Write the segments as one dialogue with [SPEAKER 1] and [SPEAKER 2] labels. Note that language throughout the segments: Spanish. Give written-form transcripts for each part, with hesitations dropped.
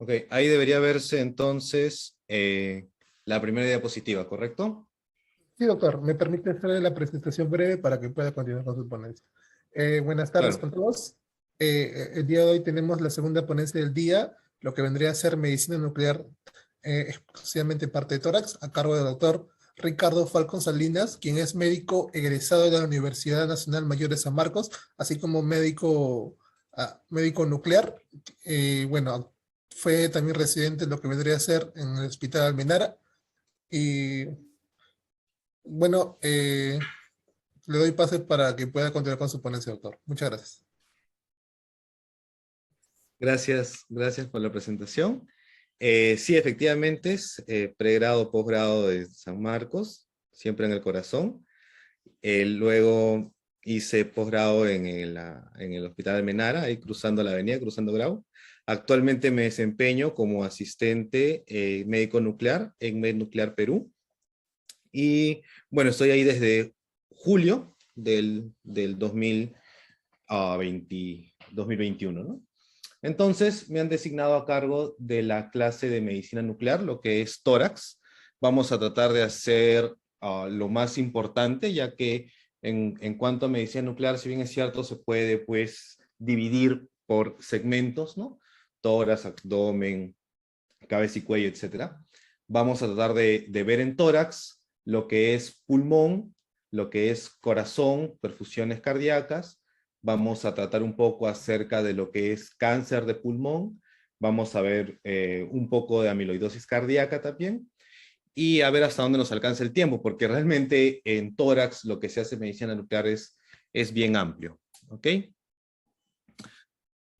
[SPEAKER 1] Ok, ahí debería verse entonces la primera diapositiva, ¿correcto?
[SPEAKER 2] Sí, doctor, me permite hacer la presentación breve para que pueda continuar con su ponencia. Buenas tardes
[SPEAKER 1] Claro.
[SPEAKER 2] con todos. El día de hoy tenemos la segunda ponencia del día, lo que vendría a ser medicina nuclear, exclusivamente parte de tórax, a cargo del doctor Ricardo Falcón Salinas, quien es médico egresado de la Universidad Nacional Mayor de San Marcos, así como médico nuclear. Bueno, fue también residente en lo que vendría a ser en el Hospital Almenara. Y bueno, le doy pase para que pueda continuar con su ponencia, doctor. Muchas gracias.
[SPEAKER 1] Gracias, gracias por la presentación. Sí, efectivamente es pregrado, posgrado de San Marcos, siempre en el corazón. Luego hice posgrado en el Hospital Almenara, ahí cruzando la avenida, cruzando Grau. Actualmente me desempeño como asistente médico nuclear en MedNuclear Perú. Y bueno, estoy ahí desde julio del 2021, ¿no? Entonces me han designado a cargo de la clase de medicina nuclear, lo que es tórax. Vamos a tratar de hacer lo más importante, ya que en cuanto a medicina nuclear, si bien es cierto, se puede pues dividir por segmentos, ¿no? Tórax, abdomen, cabeza y cuello, etcétera. Vamos a tratar de ver en tórax lo que es pulmón, lo que es corazón, perfusiones cardíacas. Vamos a tratar un poco acerca de lo que es cáncer de pulmón. Vamos a ver un poco de amiloidosis cardíaca también. Y a ver hasta dónde nos alcanza el tiempo, porque realmente en tórax lo que se hace en medicina nuclear es bien amplio. ¿Ok?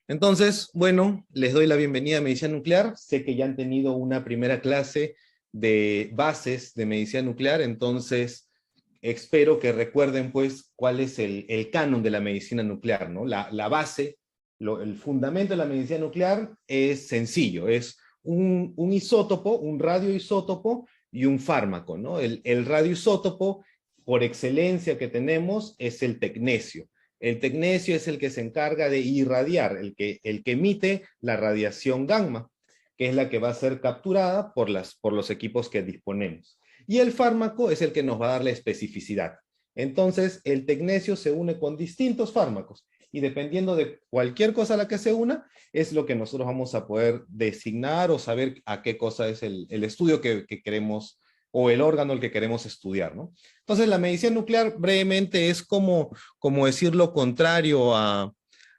[SPEAKER 1] Entonces, bueno, les doy la bienvenida a Medicina Nuclear. Sé que ya han tenido una primera clase de bases de medicina nuclear, entonces espero que recuerden pues cuál es el canon de la medicina nuclear, ¿no? La base, el fundamento de la medicina nuclear es sencillo, es un isótopo, un radioisótopo y un fármaco, ¿no? El radioisótopo por excelencia que tenemos es el tecnecio. El tecnecio es el que se encarga de irradiar, el que emite la radiación gamma, que es la que va a ser capturada por los equipos que disponemos. Y el fármaco es el que nos va a dar la especificidad. Entonces, el tecnecio se une con distintos fármacos, y dependiendo de cualquier cosa a la que se una, es lo que nosotros vamos a poder designar o saber a qué cosa es el estudio que queremos, o el órgano al que queremos estudiar, ¿no? Entonces, la medicina nuclear brevemente es como decir lo contrario a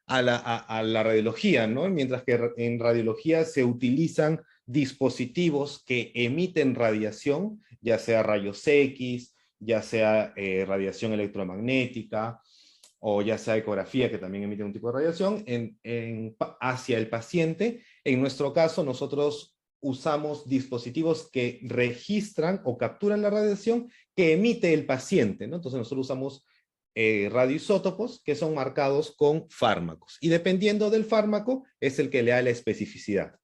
[SPEAKER 1] la radiología, ¿no? Mientras que en radiología se utilizan dispositivos que emiten radiación, ya sea rayos X, ya sea radiación electromagnética, o ya sea ecografía, que también emite un tipo de radiación, hacia el paciente. En nuestro caso, nosotros usamos dispositivos que registran o capturan la radiación que emite el paciente, ¿no? Entonces nosotros usamos radioisótopos que son marcados con fármacos. Y dependiendo del fármaco, es el que le da la especificidad.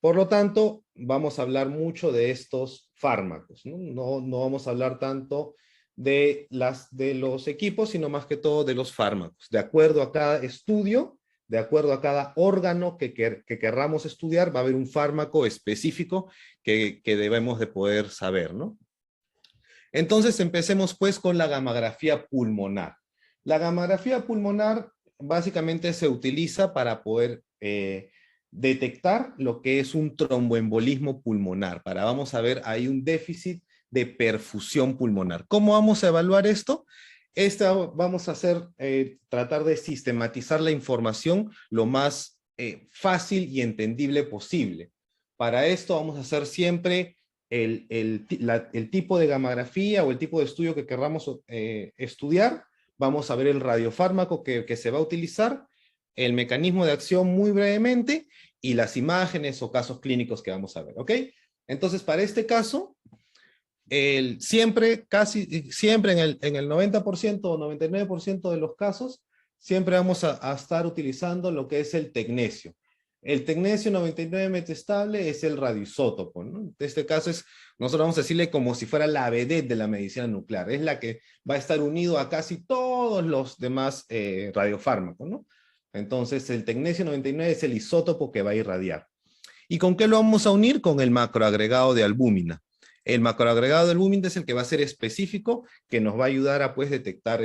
[SPEAKER 1] Por lo tanto, vamos a hablar mucho de estos fármacos, ¿no? No vamos a hablar tanto de los equipos, sino más que todo de los fármacos. De acuerdo a cada estudio, de acuerdo a cada órgano que querramos estudiar, va a haber un fármaco específico que debemos de poder saber, ¿no? Entonces empecemos pues con la gamografía pulmonar. La gamografía pulmonar básicamente se utiliza para poder detectar lo que es un tromboembolismo pulmonar. Vamos a ver, hay un déficit de perfusión pulmonar. ¿Cómo vamos a evaluar esto? Vamos a tratar de sistematizar la información lo más fácil y entendible posible. Para esto vamos a hacer siempre el tipo de gamografía o el tipo de estudio que querramos estudiar. Vamos a ver el radiofármaco que se va a utilizar, el mecanismo de acción muy brevemente, y las imágenes o casos clínicos que vamos a ver, ¿ok? Entonces, para este caso, casi siempre en el 90% o 99% de los casos, siempre vamos a estar utilizando lo que es el tecnecio. El tecnecio 99 metestable es el radioisótopo, ¿no? En este caso nosotros vamos a decirle como si fuera la vedette de la medicina nuclear, es la que va a estar unido a casi todos los demás radiofármacos, ¿no? Entonces el tecnecio 99 es el isótopo que va a irradiar. ¿Y con qué lo vamos a unir? Con el macroagregado de albúmina. El macroagregado de albúmina es el que va a ser específico, que nos va a ayudar a pues detectar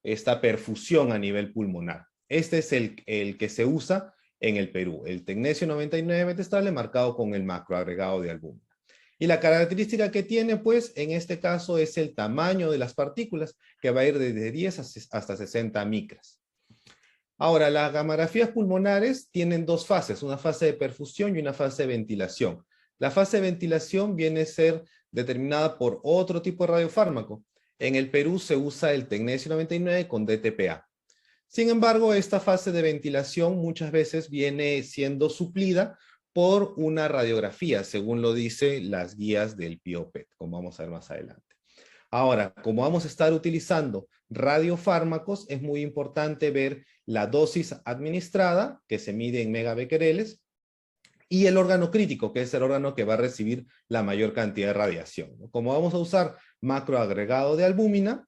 [SPEAKER 1] esta perfusión a nivel pulmonar. Este es el que se usa en el Perú, el tecnesio 99 metestable marcado con el macroagregado de albúmina. Y la característica que tiene, pues, en este caso es el tamaño de las partículas, que va a ir desde 10 hasta 60 micras. Ahora, las gamografías pulmonares tienen dos fases, una fase de perfusión y una fase de ventilación. La fase de ventilación viene a ser determinada por otro tipo de radiofármaco. En el Perú se usa el tecnesio 99 con DTPA. Sin embargo, esta fase de ventilación muchas veces viene siendo suplida por una radiografía, según lo dicen las guías del PIOPET, como vamos a ver más adelante. Ahora, como vamos a estar utilizando radiofármacos, es muy importante ver la dosis administrada, que se mide en megabecquereles, y el órgano crítico, que es el órgano que va a recibir la mayor cantidad de radiación. Como vamos a usar macroagregado de albúmina,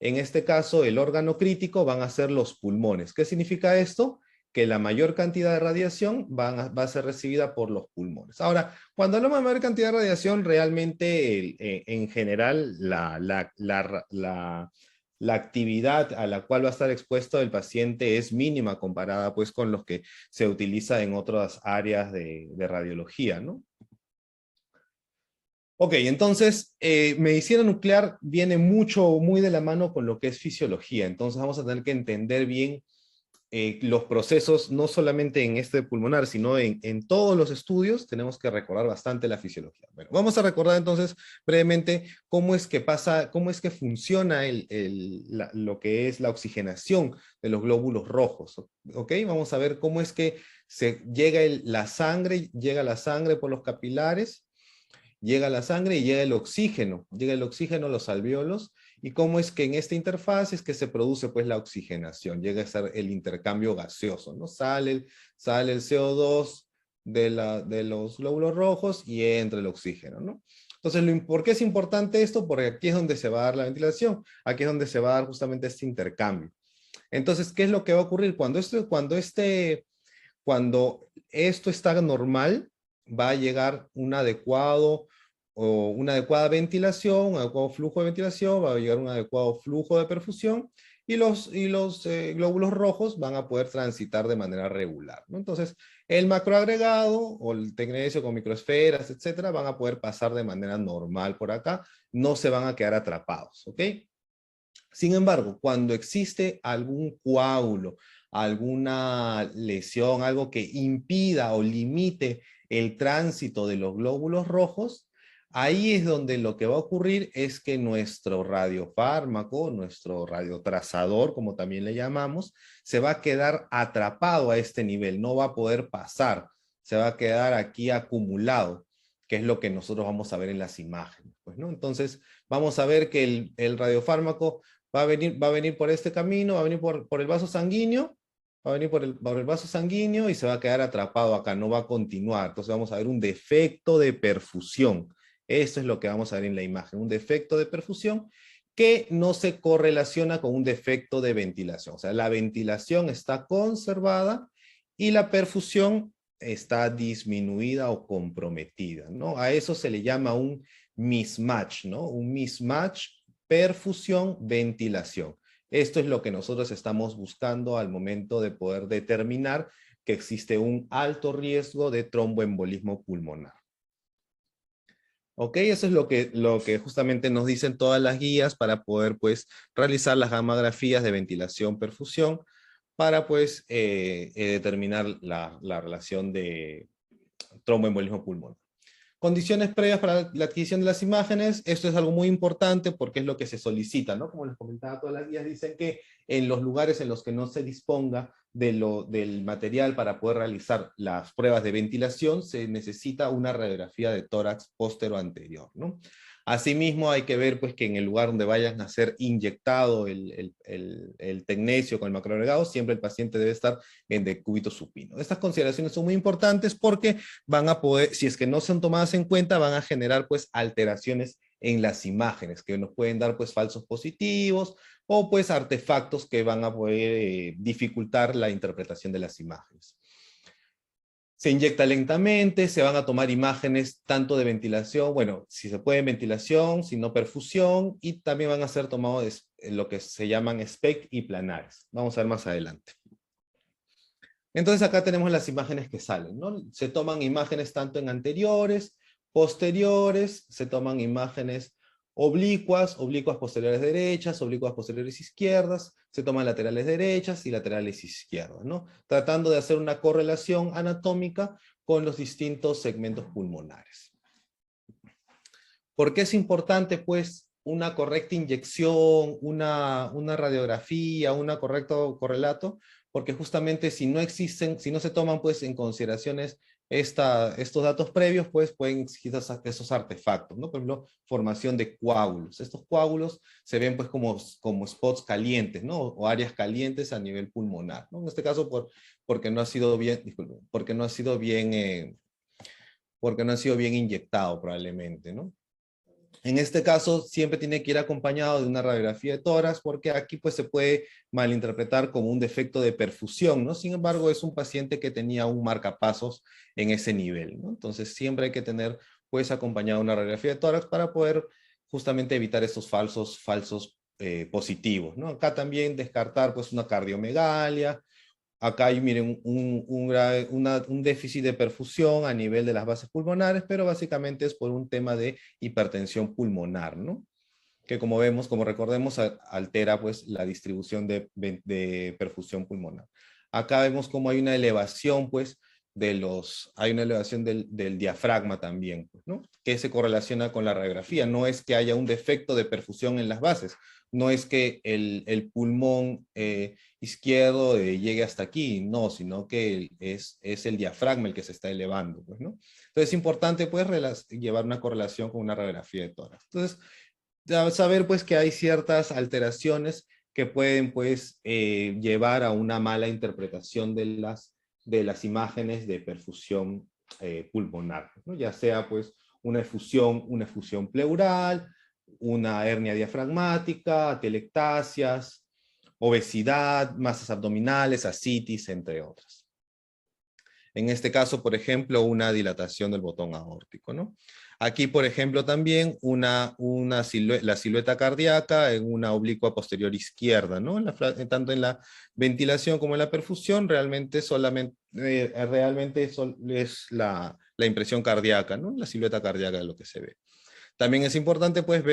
[SPEAKER 1] en este caso el órgano crítico van a ser los pulmones. ¿Qué significa esto? Que la mayor cantidad de radiación va a ser recibida por los pulmones. Ahora, cuando hablamos de mayor cantidad de radiación, realmente en general la actividad a la cual va a estar expuesto el paciente es mínima comparada pues con los que se utiliza en otras áreas de radiología, ¿no? Ok, entonces, medicina nuclear viene muy de la mano con lo que es fisiología, entonces vamos a tener que entender bien los procesos, no solamente en este pulmonar, sino en todos los estudios, tenemos que recordar bastante la fisiología. Bueno, vamos a recordar entonces brevemente cómo es que pasa, cómo es que funciona lo que es la oxigenación de los glóbulos rojos. ¿Ok? Vamos a ver cómo es que llega la sangre por los capilares, llega la sangre y llega el oxígeno a los alvéolos, y cómo es que en esta interfaz es que se produce pues la oxigenación, llega a ser el intercambio gaseoso, ¿no? Sale el CO2 de los glóbulos rojos y entra el oxígeno, ¿no? Entonces, ¿por qué es importante esto? Porque aquí es donde se va a dar la ventilación, aquí es donde se va a dar justamente este intercambio. Entonces, ¿qué es lo que va a ocurrir? Cuando esto está normal, va a llegar una adecuada ventilación, un adecuado flujo de ventilación, va a llegar un adecuado flujo de perfusión, y los glóbulos rojos van a poder transitar de manera regular, ¿no? Entonces, el macroagregado o el tecnesio con microesferas, etcétera, van a poder pasar de manera normal por acá, no se van a quedar atrapados, ¿ok? Sin embargo, cuando existe algún coágulo, alguna lesión, algo que impida o limite el tránsito de los glóbulos rojos, ahí es donde lo que va a ocurrir es que nuestro radiofármaco, nuestro radiotrazador, como también le llamamos, se va a quedar atrapado a este nivel, no va a poder pasar, se va a quedar aquí acumulado, que es lo que nosotros vamos a ver en las imágenes, pues, ¿no? Entonces, vamos a ver que el radiofármaco va a venir por este camino, va a venir por el vaso sanguíneo, va a venir por el vaso sanguíneo y se va a quedar atrapado acá, no va a continuar. Entonces vamos a ver un defecto de perfusión. Esto es lo que vamos a ver en la imagen, un defecto de perfusión que no se correlaciona con un defecto de ventilación. O sea, la ventilación está conservada y la perfusión está disminuida o comprometida, ¿no? A eso se le llama un mismatch, ¿no? Un mismatch, perfusión, ventilación. Esto es lo que nosotros estamos buscando al momento de poder determinar que existe un alto riesgo de tromboembolismo pulmonar. Ok, eso es lo que justamente nos dicen todas las guías para poder pues realizar las gamografías de ventilación, perfusión, para pues determinar la relación de tromboembolismo pulmonar. Condiciones previas para la adquisición de las imágenes, esto es algo muy importante porque es lo que se solicita, ¿no? Como les comentaba, todas las guías dicen que en los lugares en los que no se disponga del material para poder realizar las pruebas de ventilación, se necesita una radiografía de tórax póstero anterior, ¿no? Asimismo, hay que ver pues, que en el lugar donde vayan a ser inyectado el tecnesio con el macroagregado, siempre el paciente debe estar en decúbito supino. Estas consideraciones son muy importantes porque van a poder, si es que no son tomadas en cuenta, van a generar pues alteraciones en las imágenes, que nos pueden dar pues falsos positivos o pues artefactos que van a poder dificultar la interpretación de las imágenes. Se inyecta lentamente, se van a tomar imágenes tanto de ventilación, bueno, si se puede ventilación, si no perfusión, y también van a ser tomados lo que se llaman SPECT y planares. Vamos a ver más adelante. Entonces acá tenemos las imágenes que salen, ¿no? Se toman imágenes tanto en anteriores, posteriores, se toman imágenes oblicuas, oblicuas posteriores derechas, oblicuas posteriores izquierdas, se toman laterales derechas y laterales izquierdas, ¿no? Tratando de hacer una correlación anatómica con los distintos segmentos pulmonares. ¿Por qué es importante, pues, una correcta inyección, una radiografía, un correcto correlato? Porque justamente si no existen, si no se toman, pues, en consideraciones estos datos previos, pues, pueden existir esos artefactos, ¿no? Por ejemplo, formación de coágulos. Estos coágulos se ven, pues, como spots calientes, ¿no? O áreas calientes a nivel pulmonar, ¿no? En este caso, porque no ha sido bien, disculpen, porque no ha sido bien inyectado probablemente, ¿no? En este caso, siempre tiene que ir acompañado de una radiografía de tórax, porque aquí pues se puede malinterpretar como un defecto de perfusión, ¿no? Sin embargo, es un paciente que tenía un marcapasos en ese nivel, ¿no? Entonces, siempre hay que tener pues acompañado una radiografía de tórax para poder justamente evitar estos falsos positivos, ¿no? Acá también descartar pues una cardiomegalia. Acá hay, miren, un déficit de perfusión a nivel de las bases pulmonares, pero básicamente es por un tema de hipertensión pulmonar, ¿no? Que como vemos, como recordemos, altera pues la distribución de perfusión pulmonar. Acá vemos como hay una elevación pues hay una elevación del diafragma también, pues, ¿no? Que se correlaciona con la radiografía. No es que haya un defecto de perfusión en las bases, no es que el pulmón izquierdo llegue hasta aquí, no, sino que es el diafragma el que se está elevando, pues, ¿no? Entonces es importante pues llevar una correlación con una radiografía de tórax. Entonces, saber pues que hay ciertas alteraciones que pueden pues llevar a una mala interpretación de las imágenes de perfusión pulmonar, ¿no? Ya sea pues una efusión pleural, una hernia diafragmática, atelectasias, obesidad, masas abdominales, ascitis, entre otras. En este caso, por ejemplo, una dilatación del botón aórtico, ¿no? Aquí, por ejemplo, también la silueta cardíaca en una oblicua posterior izquierda, ¿no? Tanto en la ventilación como en la perfusión, realmente es la impresión cardíaca, ¿no? La silueta cardíaca de lo que se ve. También es importante, pues,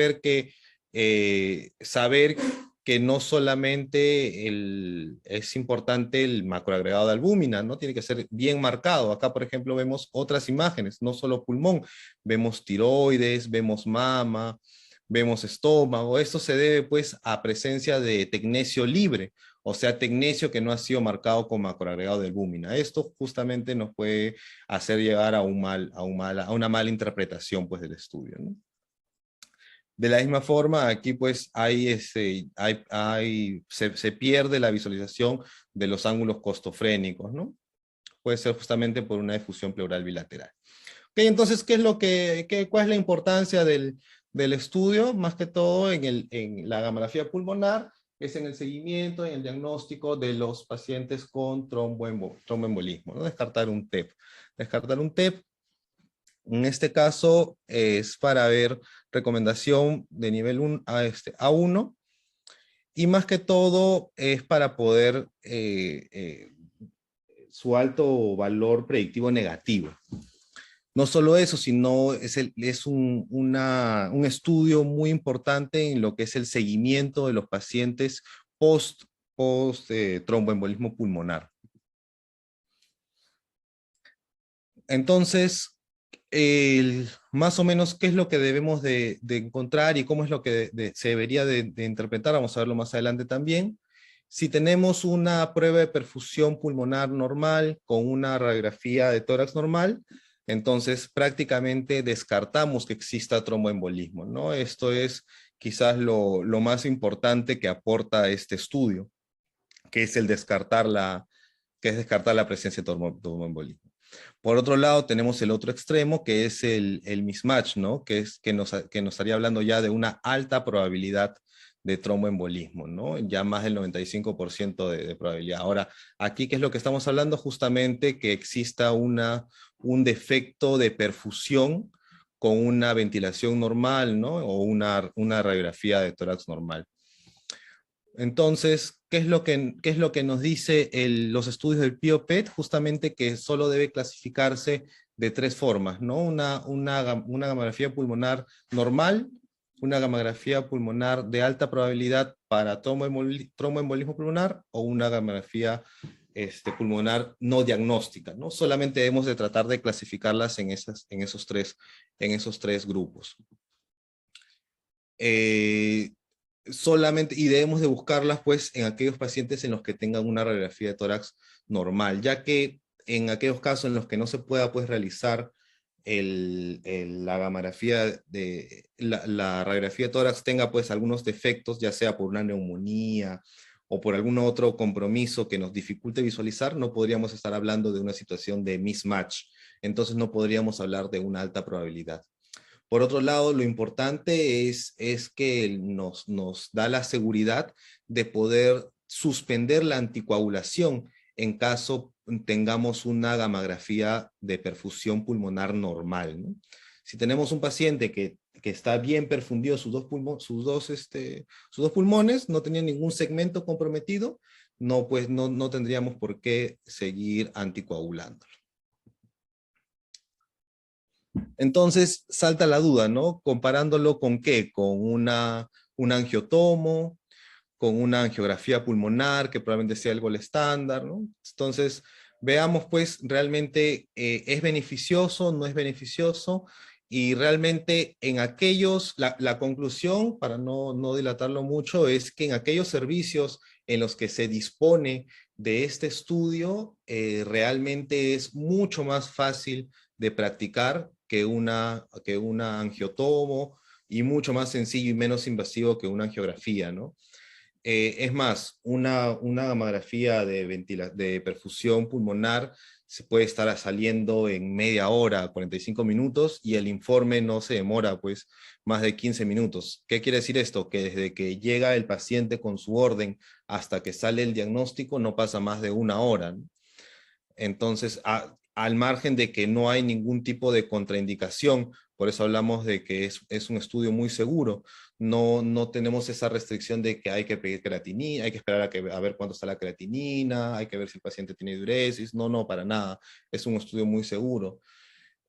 [SPEAKER 1] saber que no solamente es importante el macroagregado de albúmina, ¿no? Tiene que ser bien marcado. Acá, por ejemplo, vemos otras imágenes, no solo pulmón, vemos tiroides, vemos mama, vemos estómago. Esto se debe, pues, a presencia de tecnecio libre, o sea, tecnecio que no ha sido marcado con macroagregado de albúmina. Esto justamente nos puede hacer llegar a una mala interpretación, pues, del estudio, ¿no? De la misma forma, aquí pues se pierde la visualización de los ángulos costofrénicos, ¿no? Puede ser justamente por una difusión pleural bilateral. Ok, entonces, ¿cuál es la importancia del estudio? Más que todo en la gamografía pulmonar, es en el seguimiento, en el diagnóstico de los pacientes con tromboembolismo, ¿no? Descartar un TEP. Descartar un TEP. En este caso es para ver recomendación de nivel 1 A1, y más que todo es para poder su alto valor predictivo negativo. No solo eso, sino es un estudio muy importante en lo que es el seguimiento de los pacientes post tromboembolismo pulmonar. Entonces, más o menos qué es lo que debemos de encontrar y cómo es lo que se debería de interpretar, vamos a verlo más adelante también. Si tenemos una prueba de perfusión pulmonar normal con una radiografía de tórax normal, entonces prácticamente descartamos que exista tromboembolismo, ¿no? Esto es quizás lo más importante que aporta este estudio, que es descartar la presencia de tromboembolismo. Por otro lado, tenemos el otro extremo, que es el mismatch, ¿no? Que nos estaría hablando ya de una alta probabilidad de tromboembolismo, ¿no? Ya más del 95% de probabilidad. Ahora, aquí, ¿qué es lo que estamos hablando? Justamente que exista un defecto de perfusión con una ventilación normal, ¿no? O una radiografía de tórax normal. Entonces, qué es lo que nos dice los estudios del PIO-PET? Justamente que solo debe clasificarse de tres formas, ¿no? Una gamografía pulmonar normal, una gamografía pulmonar de alta probabilidad para tromboembolismo pulmonar o una gamografía pulmonar no diagnóstica, ¿no? Solamente debemos de tratar de clasificarlas en esos tres grupos. Solamente, y debemos de buscarlas pues en aquellos pacientes en los que tengan una radiografía de tórax normal, ya que en aquellos casos en los que no se pueda pues realizar la gamografía la radiografía de tórax tenga pues algunos defectos, ya sea por una neumonía o por algún otro compromiso que nos dificulte visualizar, no podríamos estar hablando de una situación de mismatch, entonces no podríamos hablar de una alta probabilidad. Por otro lado, lo importante es que nos da la seguridad de poder suspender la anticoagulación en caso tengamos una gamografía de perfusión pulmonar normal, ¿no? Si tenemos un paciente que está bien perfundido sus dos pulmones, no tenía ningún segmento comprometido, pues no tendríamos por qué seguir anticoagulando. Entonces salta la duda, ¿no? Comparándolo con qué, con un angiotomo, con una angiografía pulmonar, que probablemente sea el gol estándar, ¿no? Entonces, veamos pues realmente es beneficioso, no es beneficioso, y realmente en la conclusión, para no dilatarlo mucho, es que en aquellos servicios en los que se dispone de este estudio, realmente es mucho más fácil de practicar que una angiotomo, y mucho más sencillo y menos invasivo que una angiografía, ¿no? Es más, una gamografía de perfusión pulmonar se puede estar saliendo en media hora, 45 minutos, y el informe no se demora pues más de 15 minutos. ¿Qué quiere decir esto? Que desde que llega el paciente con su orden hasta que sale el diagnóstico no pasa más de una hora, ¿no? Entonces, al margen de que no hay ningún tipo de contraindicación, por eso hablamos de que es un estudio muy seguro. No tenemos esa restricción de que hay que pedir creatinina, hay que esperar a ver cuánto está la creatinina, hay que ver si el paciente tiene diuresis. No, para nada. Es un estudio muy seguro.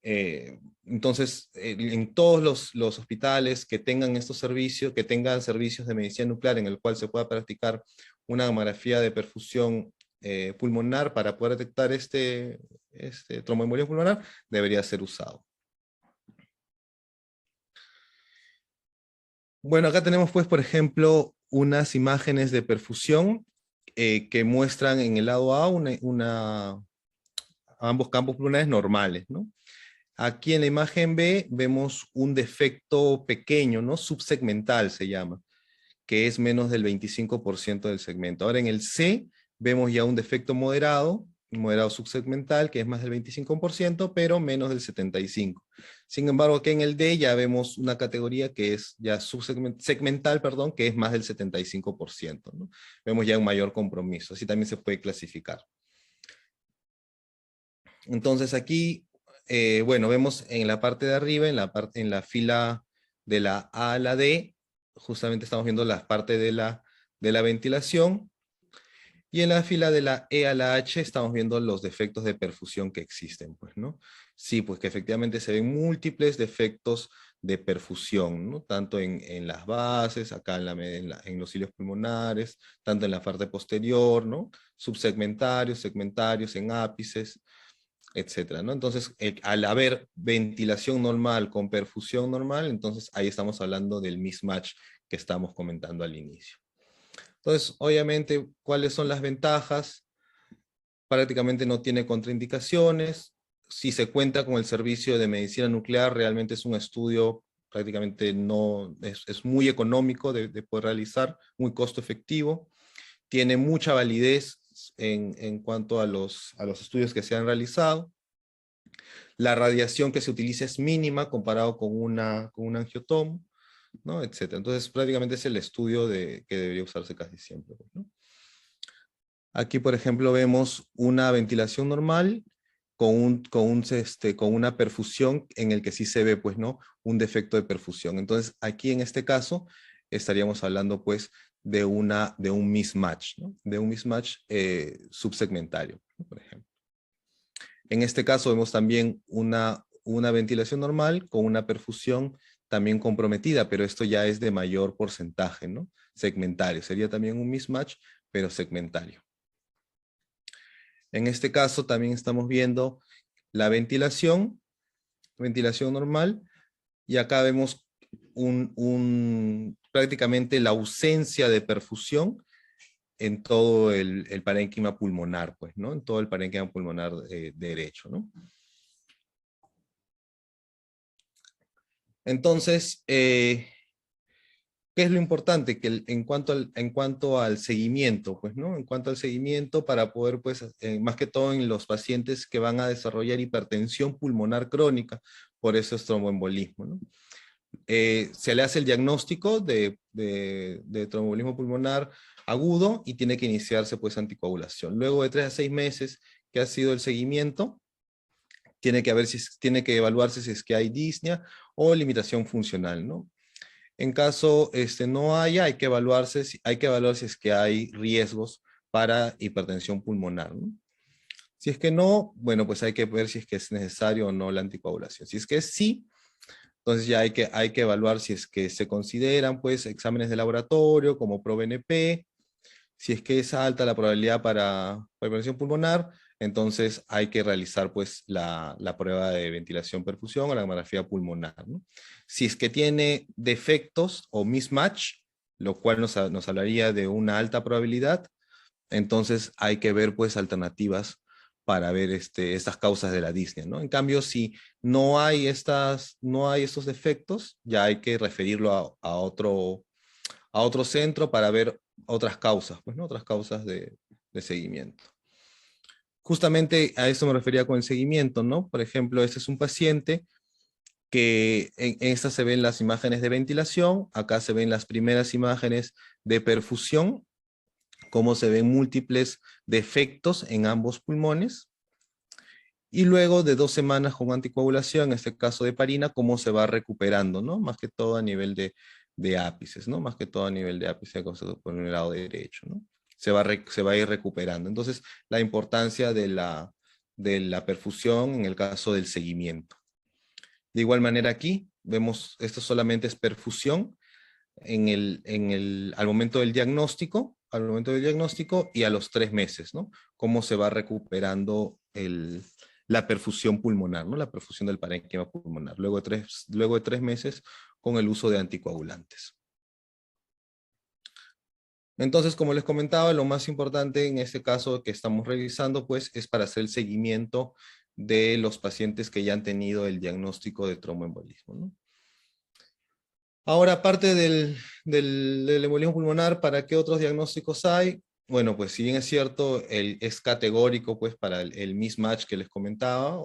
[SPEAKER 1] Entonces, en todos los hospitales que tengan estos servicios, que tengan servicios de medicina nuclear en el cual se pueda practicar una gamografía de perfusión pulmonar para poder detectar este tromboembolismo pulmonar, debería ser usado. Bueno, acá tenemos pues, por ejemplo, unas imágenes de perfusión que muestran en el lado A ambos campos pulmonares normales, ¿no? Aquí en la imagen B vemos un defecto pequeño, ¿no? Subsegmental se llama, que es menos del 25% del segmento. Ahora en el C vemos ya un defecto moderado subsegmental, que es más del 25%, pero menos del 75%. Sin embargo, aquí en el D ya vemos una categoría que es ya segmental, perdón, que es más del 75%, ¿no? Vemos ya un mayor compromiso, así también se puede clasificar. Entonces aquí, bueno, vemos en la parte de arriba, en la fila de la A a la D, justamente estamos viendo la parte de la ventilación, y en la fila de la E a la H estamos viendo los defectos de perfusión que existen, pues, ¿no? Sí, pues que efectivamente se ven múltiples defectos de perfusión, ¿no? Tanto en las bases, acá en los cilios pulmonares, tanto en la parte posterior, ¿no? Subsegmentarios, segmentarios, en ápices, etcétera, ¿no? Entonces, al haber ventilación normal con perfusión normal, entonces ahí estamos hablando del mismatch que estamos comentando al inicio. Entonces, obviamente, ¿cuáles son las ventajas? Prácticamente no tiene contraindicaciones. Si se cuenta con el servicio de medicina nuclear, realmente es un estudio prácticamente es muy económico de poder realizar, muy costo efectivo. Tiene mucha validez en cuanto a los estudios que se han realizado. La radiación que se utiliza es mínima comparado con un angiotomo. ¿no? Etcétera. Entonces, prácticamente es el estudio que debería usarse casi siempre, pues, ¿no? Aquí, por ejemplo, vemos una ventilación normal con una perfusión en el que sí se ve, pues, ¿no? Un defecto de perfusión. Entonces, aquí en este caso, estaríamos hablando, pues, de un mismatch, ¿no? De un mismatch subsegmentario, ¿no? Por ejemplo. En este caso vemos también una ventilación normal con una perfusión también comprometida, pero esto ya es de mayor porcentaje, ¿no? Segmentario. Sería también un mismatch, pero segmentario. En este caso también estamos viendo la ventilación normal, y acá vemos prácticamente la ausencia de perfusión en todo el parénquima pulmonar, pues, ¿no? En todo el parénquima pulmonar derecho, ¿no? Entonces, ¿qué es lo importante? Que en cuanto al seguimiento, pues, ¿no? En cuanto al seguimiento, para poder, pues, más que todo en los pacientes que van a desarrollar hipertensión pulmonar crónica, por eso es tromboembolismo, ¿no? Se le hace el diagnóstico de tromboembolismo pulmonar agudo y tiene que iniciarse, pues, anticoagulación. Luego de 3 a 6 meses que ha sido el seguimiento, tiene que evaluarse si es que hay disnea o limitación funcional, ¿no? En caso no haya, hay que evaluar si es que hay riesgos para hipertensión pulmonar, ¿no? Si es que no, bueno, pues hay que ver si es que es necesario o no la anticoagulación. Si es que sí, entonces ya hay que evaluar si es que se consideran, pues, exámenes de laboratorio como ProBNP. Si es que es alta la probabilidad para hipertensión pulmonar, entonces hay que realizar, pues, la prueba de ventilación-perfusión o la gamografía pulmonar, ¿no? Si es que tiene defectos o mismatch, lo cual nos hablaría de una alta probabilidad, entonces hay que ver, pues, alternativas para ver estas causas de la disnea, ¿no? En cambio, si no hay estos defectos, ya hay que referirlo a otro centro para ver otras causas, pues, ¿no? Otras causas de seguimiento. Justamente a eso me refería con el seguimiento, ¿no? Por ejemplo, este es un paciente que en esta se ven las imágenes de ventilación, acá se ven las primeras imágenes de perfusión, cómo se ven múltiples defectos en ambos pulmones, y luego de 2 semanas con anticoagulación, en este caso de parina, cómo se va recuperando, ¿no? Más que todo a nivel de ápices, ¿no? Más que todo a nivel de ápice por el lado derecho, ¿no? Se va a ir recuperando. Entonces, la importancia de la perfusión en el caso del seguimiento. De igual manera aquí, vemos, esto solamente es perfusión al momento del diagnóstico, y a los 3 meses, ¿no? Cómo se va recuperando la perfusión pulmonar, ¿no? La perfusión del parénquima pulmonar, luego de 3 meses con el uso de anticoagulantes. Entonces, como les comentaba, lo más importante en este caso que estamos revisando, pues, es para hacer el seguimiento de los pacientes que ya han tenido el diagnóstico de tromboembolismo, ¿no? Ahora, aparte del embolismo pulmonar, ¿para qué otros diagnósticos hay? Bueno, pues si bien es cierto, es categórico, pues, para el mismatch que les comentaba,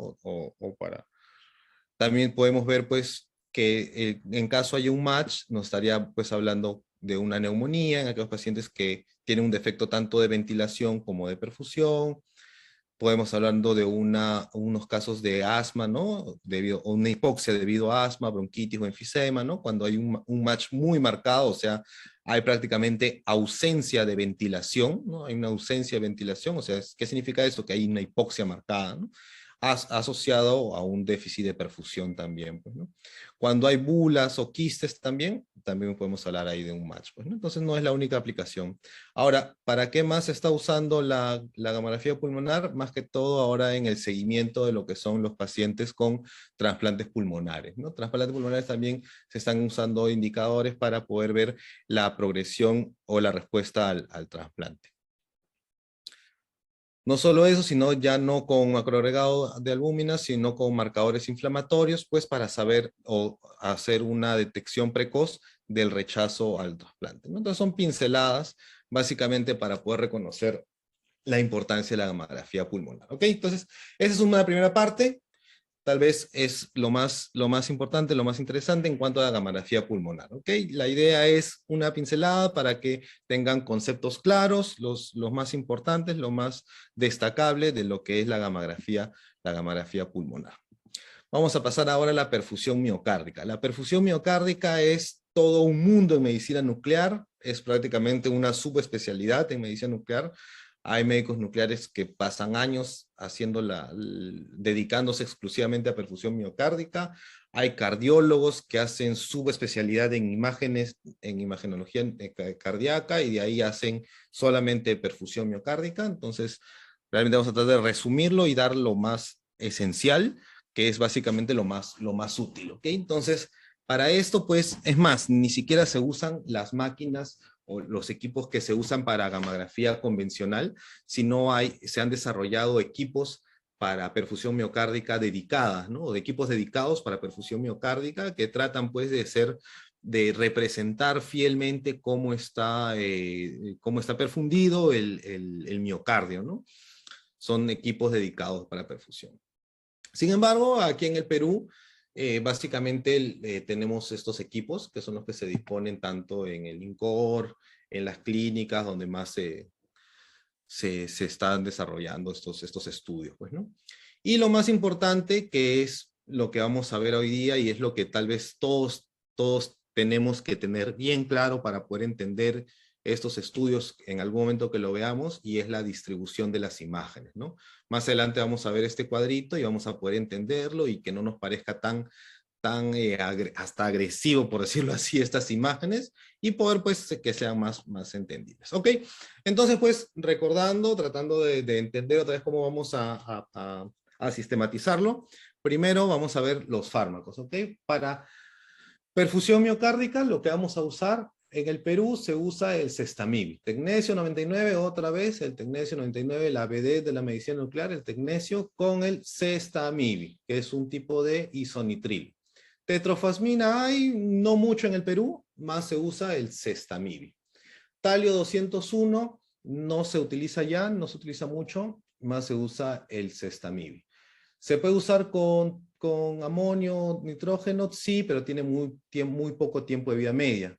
[SPEAKER 1] también podemos ver, pues, que en caso haya un match, nos estaría, pues, hablando de una neumonía en aquellos pacientes que tienen un defecto tanto de ventilación como de perfusión. Podemos hablando de unos casos de asma, ¿no? O una hipoxia debido a asma, bronquitis o enfisema, ¿no? Cuando hay un match muy marcado, o sea, hay prácticamente ausencia de ventilación, ¿no? Hay una ausencia de ventilación, o sea, ¿qué significa eso? Que hay una hipoxia marcada, ¿no? Asociado a un déficit de perfusión también, pues, ¿no? Cuando hay bulas o quistes también podemos hablar ahí de un match, pues, ¿no? Entonces no es la única aplicación. Ahora, ¿para qué más se está usando la gamografía pulmonar? Más que todo ahora en el seguimiento de lo que son los pacientes con trasplantes pulmonares, ¿no? Trasplantes pulmonares también se están usando indicadores para poder ver la progresión o la respuesta al trasplante. No solo eso, sino ya no con macroagregado de albúmina, sino con marcadores inflamatorios, pues para saber o hacer una detección precoz del rechazo al trasplante, ¿no? Entonces son pinceladas básicamente para poder reconocer la importancia de la gamografía pulmonar. ¿Ok? Entonces, esa es una primera parte. tal vez es lo más importante, lo más interesante en cuanto a la gamografía pulmonar, ¿ok? La idea es una pincelada para que tengan conceptos claros, los más importantes, lo más destacable de lo que es la gamografía pulmonar. Vamos a pasar ahora a la perfusión miocárdica. La perfusión miocárdica es todo un mundo en medicina nuclear, es prácticamente una subespecialidad en medicina nuclear. Hay médicos nucleares que pasan años dedicándose exclusivamente a perfusión miocárdica. Hay cardiólogos que hacen subespecialidad en imágenes, en imagenología cardíaca, y de ahí hacen solamente perfusión miocárdica. Entonces, realmente vamos a tratar de resumirlo y dar lo más esencial, que es básicamente lo más útil, ¿ok? Entonces, para esto, pues, es más, ni siquiera se usan las máquinas o los equipos que se usan para gamografía convencional, sino se han desarrollado equipos para perfusión miocárdica dedicadas, ¿no? O de equipos dedicados para perfusión miocárdica que tratan, pues, de representar fielmente cómo está perfundido el miocardio, ¿no? Son equipos dedicados para perfusión. Sin embargo, aquí en el Perú, básicamente tenemos estos equipos que son los que se disponen tanto en el INCOR, en las clínicas donde más se están desarrollando estos estudios, pues, ¿no? Y lo más importante, que es lo que vamos a ver hoy día y es lo que tal vez todos tenemos que tener bien claro para poder entender estos estudios en algún momento que lo veamos, y es la distribución de las imágenes, ¿no? Más adelante vamos a ver este cuadrito y vamos a poder entenderlo y que no nos parezca tan hasta agresivo, por decirlo así, estas imágenes, y poder, pues, que sean más entendibles. ¿Ok? Entonces, pues, recordando, tratando de entender otra vez cómo vamos a sistematizarlo, primero vamos a ver los fármacos, ¿ok? Para perfusión miocárdica, lo que vamos a usar en el Perú se usa el Cestamib. Tecnesio 99, otra vez, el Tecnesio 99, la BD de la medicina nuclear, el Tecnesio con el Cestamib, que es un tipo de isonitril. Tetrofasmina hay no mucho en el Perú, más se usa el Cestamib. Talio 201 no se utiliza ya, no se utiliza mucho, más se usa el Cestamib. ¿Se puede usar con amonio, nitrógeno? Sí, pero tiene muy poco tiempo de vida media.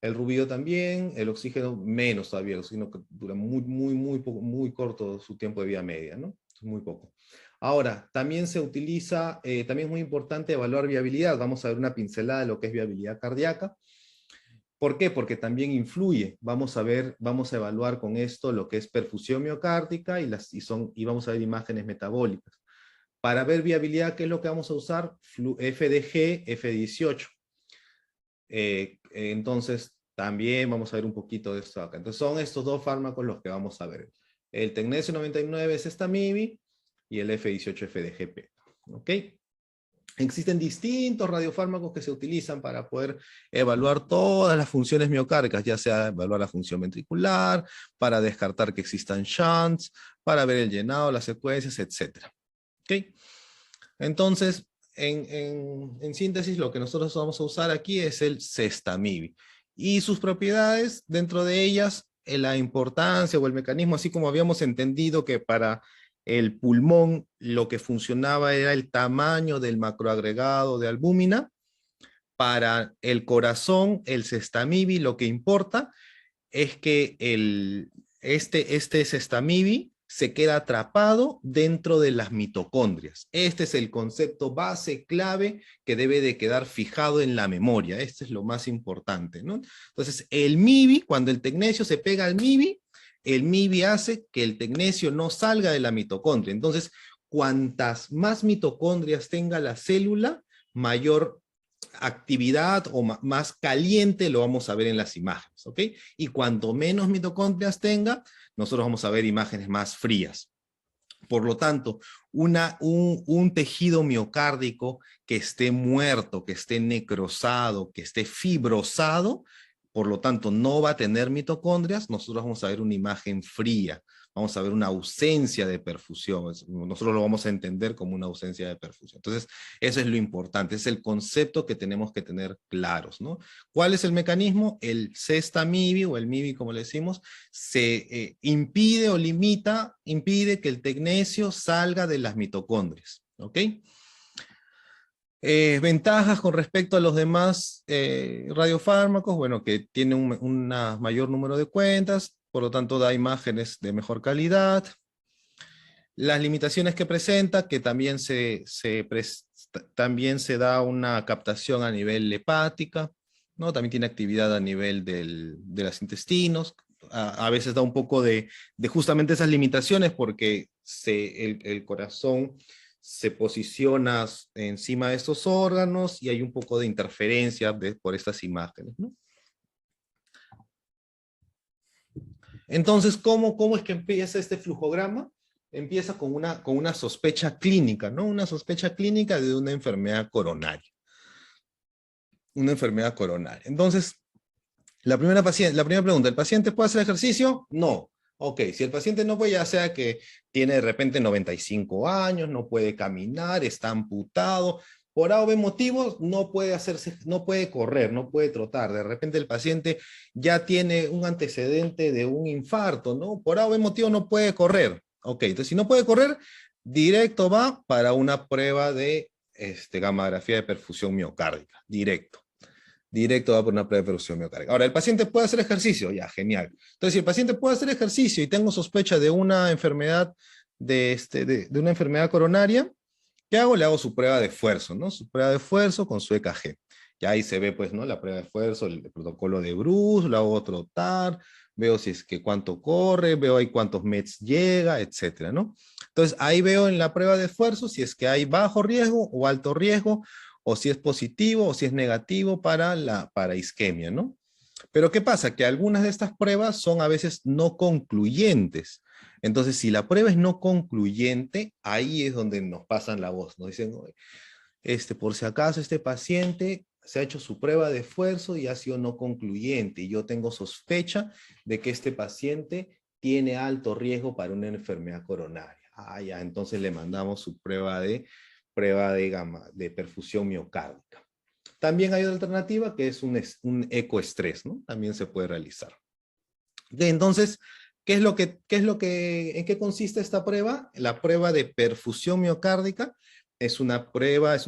[SPEAKER 1] El rubidio también, el oxígeno menos todavía, el oxígeno que dura muy corto su tiempo de vida media, ¿no? Muy poco. Ahora, también se utiliza, también es muy importante evaluar viabilidad. Vamos a ver una pincelada de lo que es viabilidad cardíaca. ¿Por qué? Porque también influye. Vamos a evaluar con esto lo que es perfusión miocárdica y vamos a ver imágenes metabólicas. Para ver viabilidad, ¿qué es lo que vamos a usar? FDG, F18. Entonces, también vamos a ver un poquito de esto acá. Entonces, son estos dos fármacos los que vamos a ver. El Tecnesio 99 es Cestamib y el F18 FDGP. ¿Ok? Existen distintos radiofármacos que se utilizan para poder evaluar todas las funciones miocárdicas, ya sea evaluar la función ventricular, para descartar que existan shunts, para ver el llenado, las secuencias, etc. ¿Ok? Entonces, en síntesis, lo que nosotros vamos a usar aquí es el Cestamib. Y sus propiedades, dentro de ellas, la importancia o el mecanismo, así como habíamos entendido que para el pulmón lo que funcionaba era el tamaño del macroagregado de albúmina, para el corazón, el Cestamib, lo que importa es que este Cestamib se queda atrapado dentro de las mitocondrias. Este es el concepto base clave que debe de quedar fijado en la memoria. Este es lo más importante, ¿no? Entonces, el MIBI, cuando el tecnesio se pega al MIBI, el MIBI hace que el tecnesio no salga de la mitocondria. Entonces, cuantas más mitocondrias tenga la célula, mayor actividad o más caliente lo vamos a ver en las imágenes, ¿ok? Y cuanto menos mitocondrias tenga, nosotros vamos a ver imágenes más frías. Por lo tanto, un tejido miocárdico que esté muerto, que esté necrosado, que esté fibrosado, por lo tanto no va a tener mitocondrias, nosotros vamos a ver una imagen fría, vamos a ver una ausencia de perfusión, nosotros lo vamos a entender como una ausencia de perfusión. Entonces, eso es lo importante, es el concepto que tenemos que tener claros, ¿no? ¿Cuál es el mecanismo? El Cestamib o el MIBI, como le decimos, se impide o impide que el tecnesio salga de las mitocondrias, ¿ok? Ventajas con respecto a los demás radiofármacos, bueno, que tiene un mayor número de cuentas, por lo tanto da imágenes de mejor calidad. Las limitaciones que presenta, que también también se da una captación a nivel hepática, ¿no? También tiene actividad a nivel de los intestinos, a veces da un poco de justamente esas limitaciones porque el corazón se posiciona encima de estos órganos y hay un poco de interferencia por estas imágenes, ¿no? Entonces, ¿cómo es que empieza este flujograma? Empieza con una sospecha clínica, ¿no? Una sospecha clínica de una enfermedad coronaria. Una enfermedad coronaria. Entonces, la primera pregunta, ¿el paciente puede hacer ejercicio? No. Ok, si el paciente no puede, ya sea que tiene de repente 95 años, no puede caminar, está amputado, por A o B motivos no puede no puede correr, no puede trotar. De repente el paciente ya tiene un antecedente de un infarto, ¿no? Por A o B motivo no puede correr. Ok, entonces si no puede correr, directo va para una prueba de gammagrafía de perfusión miocárdica, directo va por una prueba de perfusión miocárdica. Ahora, ¿el paciente puede hacer ejercicio? Ya, genial. Entonces, si el paciente puede hacer ejercicio y tengo sospecha de una enfermedad, de una enfermedad coronaria, ¿qué hago? Le hago su prueba de esfuerzo, ¿no? Su prueba de esfuerzo con su EKG. Ya ahí se ve, pues, ¿no? La prueba de esfuerzo, el protocolo de Bruce, lo hago trotar, veo si es que cuánto corre, veo ahí cuántos METs llega, etcétera, ¿no? Entonces, ahí veo en la prueba de esfuerzo si es que hay bajo riesgo o alto riesgo, o si es positivo o si es negativo para isquemia, ¿no? Pero ¿qué pasa? Que algunas de estas pruebas son a veces no concluyentes. Entonces, si la prueba es no concluyente, ahí es donde nos pasan la voz. Nos dicen, por si acaso este paciente se ha hecho su prueba de esfuerzo y ha sido no concluyente. Y yo tengo sospecha de que este paciente tiene alto riesgo para una enfermedad coronaria. Ah, ya, entonces le mandamos su prueba de perfusión miocárdica. También hay otra alternativa que es un ecoestrés, ¿no? También se puede realizar. Entonces, ¿en qué consiste esta prueba? La prueba de perfusión miocárdica es una prueba, es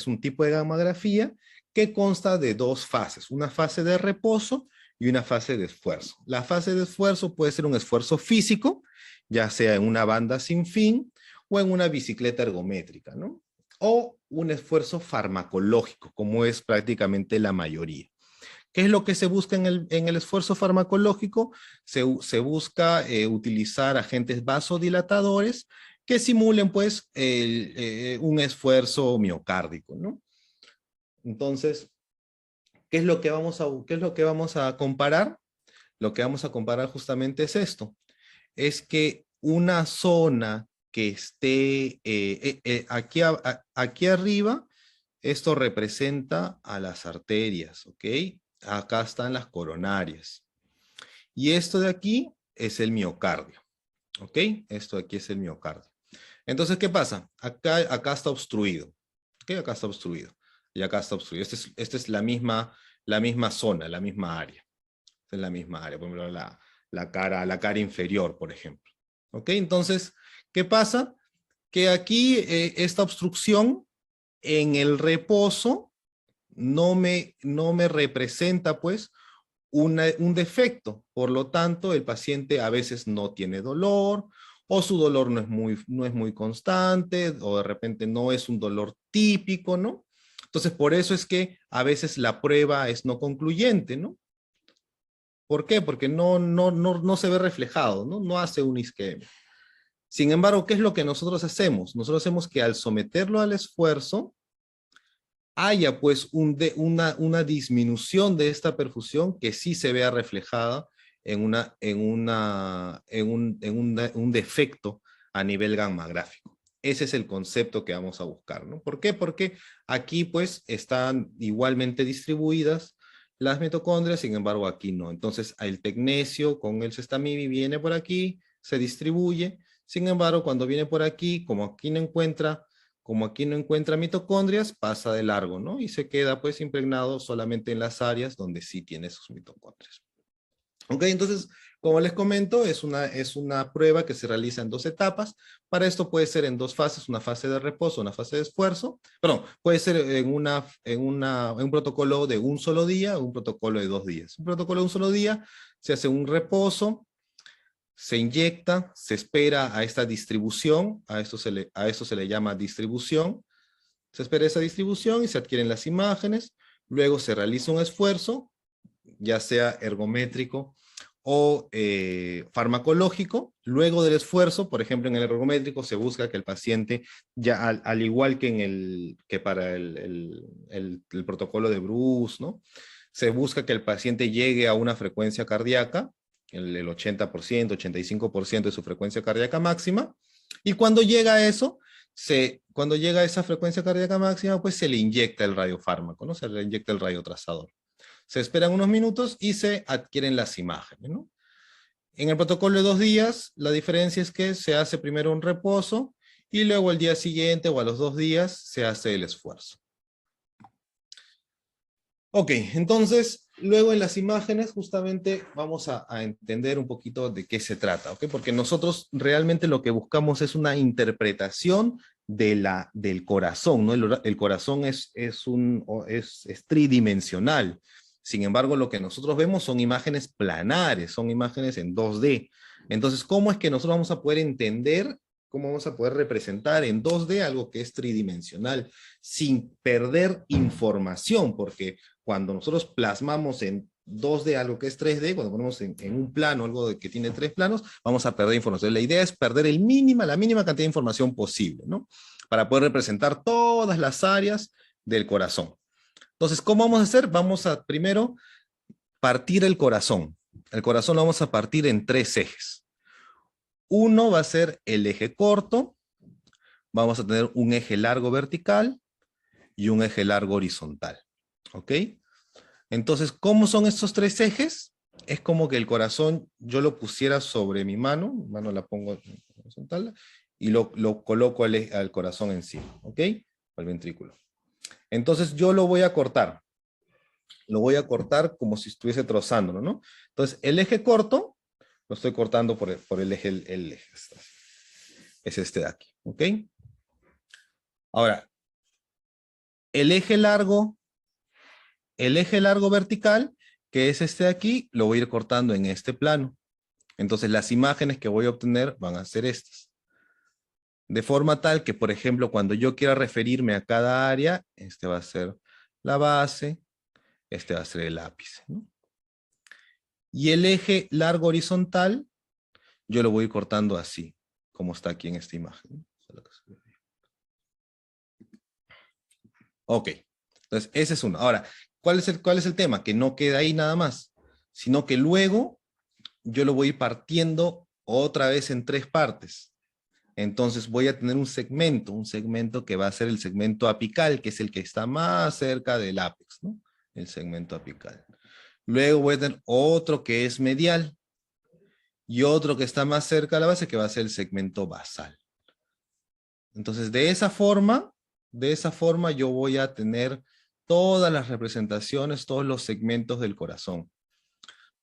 [SPEAKER 1] un tipo de gammagrafía que consta de dos fases, una fase de reposo y una fase de esfuerzo. La fase de esfuerzo puede ser un esfuerzo físico, ya sea en una banda sin fin o en una bicicleta ergométrica, ¿no? O un esfuerzo farmacológico, como es prácticamente la mayoría. ¿Qué es lo que se busca en el esfuerzo farmacológico? Se busca utilizar agentes vasodilatadores que simulen pues un esfuerzo miocárdico, ¿no? Entonces, qué es lo que vamos a comparar? Lo que vamos a comparar justamente es esto. Es que una zona que esté aquí arriba, esto representa a las arterias, ¿ok? Acá están las coronarias. Y esto de aquí es el miocardio, ¿ok? Esto de aquí es el miocardio. Entonces, ¿qué pasa? Acá está obstruido, ¿ok? Acá está obstruido. Y acá está obstruido. Esta es la misma zona, la misma área. Esta es la misma área, por ejemplo, la cara inferior, por ejemplo. ¿Ok? Entonces, ¿qué pasa? Que aquí esta obstrucción en el reposo no me representa pues un defecto. Por lo tanto, el paciente a veces no tiene dolor o su dolor no es muy constante o de repente no es un dolor típico, ¿no? Entonces, por eso es que a veces la prueba es no concluyente, ¿no? ¿Por qué? Porque no se ve reflejado, ¿no? No hace un isquemia. Sin embargo, ¿qué es lo que nosotros hacemos? Nosotros hacemos que al someterlo al esfuerzo, haya pues una disminución de esta perfusión que sí se vea reflejada un defecto a nivel gammagráfico. Ese es el concepto que vamos a buscar, ¿no? ¿Por qué? Porque aquí pues están igualmente distribuidas las mitocondrias, sin embargo aquí no. Entonces el tecnecio con el sestamibi viene por aquí, se distribuye, sin embargo cuando viene por aquí, como aquí no encuentra mitocondrias, pasa de largo, ¿no? Y se queda pues impregnado solamente en las áreas donde sí tiene sus mitocondrias. Ok, entonces, como les comento, es una prueba que se realiza en 2 etapas. Para esto puede ser en 2 fases, una fase de reposo, una fase de esfuerzo. Perdón, puede ser en un protocolo de un solo día o un protocolo de 2 días. Un protocolo de un solo día, se hace un reposo, se inyecta, se espera a esta distribución, a esto se le llama distribución. Se espera esa distribución y se adquieren las imágenes. Luego se realiza un esfuerzo, ya sea ergométrico o farmacológico. Luego del esfuerzo, por ejemplo, en el ergométrico se busca que el paciente, ya al igual que, que para el protocolo de Bruce, ¿no? Se busca que el paciente llegue a una frecuencia cardíaca, el 80%, 85% de su frecuencia cardíaca máxima, y cuando llega a eso, cuando llega a esa frecuencia cardíaca máxima, pues se le inyecta el radiofármaco, ¿no? Se le inyecta el radiotrazador. Se esperan unos minutos y se adquieren las imágenes, ¿no? En el protocolo de 2 días, la diferencia es que se hace primero un reposo y luego al día siguiente o a los 2 días se hace el esfuerzo. Ok, entonces, luego en las imágenes justamente vamos a entender un poquito de qué se trata, ¿ok? Porque nosotros realmente lo que buscamos es una interpretación del corazón, ¿no? El corazón es tridimensional. Sin embargo, lo que nosotros vemos son imágenes planares, son imágenes en 2D. Entonces, ¿cómo es que nosotros vamos a poder entender, cómo vamos a poder representar en 2D algo que es tridimensional sin perder información? Porque cuando nosotros plasmamos en 2D algo que es 3D, cuando ponemos en un plano algo que tiene 3 planos, vamos a perder información. La idea es perder la mínima cantidad de información posible, ¿no? Para poder representar todas las áreas del corazón. Entonces, ¿cómo vamos a hacer? Vamos a primero partir el corazón. El corazón lo vamos a partir en 3 ejes. Uno va a ser el eje corto, vamos a tener un eje largo vertical y un eje largo horizontal. ¿Ok? Entonces, ¿cómo son estos 3 ejes? Es como que el corazón yo lo pusiera sobre mi mano la pongo horizontal, y lo coloco al corazón encima, ¿ok? Al ventrículo. Entonces yo lo voy a cortar como si estuviese trozándolo, ¿no? Entonces el eje corto lo estoy cortando por el eje, es este de aquí, ¿ok? Ahora, el eje largo vertical, que es este de aquí, lo voy a ir cortando en este plano. Entonces las imágenes que voy a obtener van a ser estas. De forma tal que, por ejemplo, cuando yo quiera referirme a cada área, este va a ser la base, este va a ser el ápice, ¿no? Y el eje largo horizontal, yo lo voy cortando así, como está aquí en esta imagen. Ok, entonces ese es uno. Ahora, ¿cuál es el tema? Que no queda ahí nada más, sino que luego yo lo voy partiendo otra vez en 3 partes. Entonces voy a tener un segmento que va a ser el segmento apical, que es el que está más cerca del ápex, ¿no? El segmento apical. Luego voy a tener otro que es medial y otro que está más cerca de la base, que va a ser el segmento basal. Entonces de esa forma yo voy a tener todas las representaciones, todos los segmentos del corazón.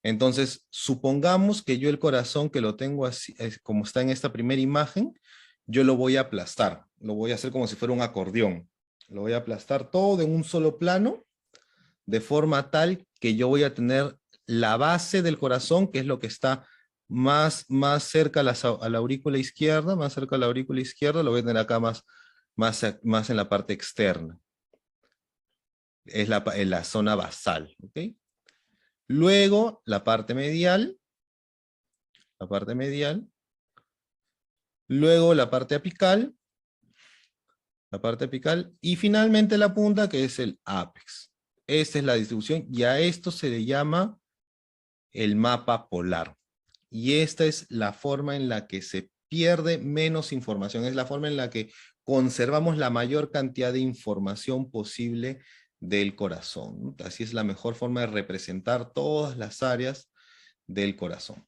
[SPEAKER 1] Entonces, supongamos que yo el corazón, que lo tengo así, como está en esta primera imagen, yo lo voy a aplastar. Lo voy a hacer como si fuera un acordeón. Lo voy a aplastar todo en un solo plano, de forma tal que yo voy a tener la base del corazón, que es lo que está más cerca a la aurícula izquierda, más cerca a la aurícula izquierda, lo voy a tener acá más en la parte externa. Es en la zona basal, ¿ok? Luego, la parte medial, luego la parte apical, y finalmente la punta, que es el ápex. Esta es la distribución, y a esto se le llama el mapa polar. Y esta es la forma en la que se pierde menos información, es la forma en la que conservamos la mayor cantidad de información posible del corazón. Así es la mejor forma de representar todas las áreas del corazón.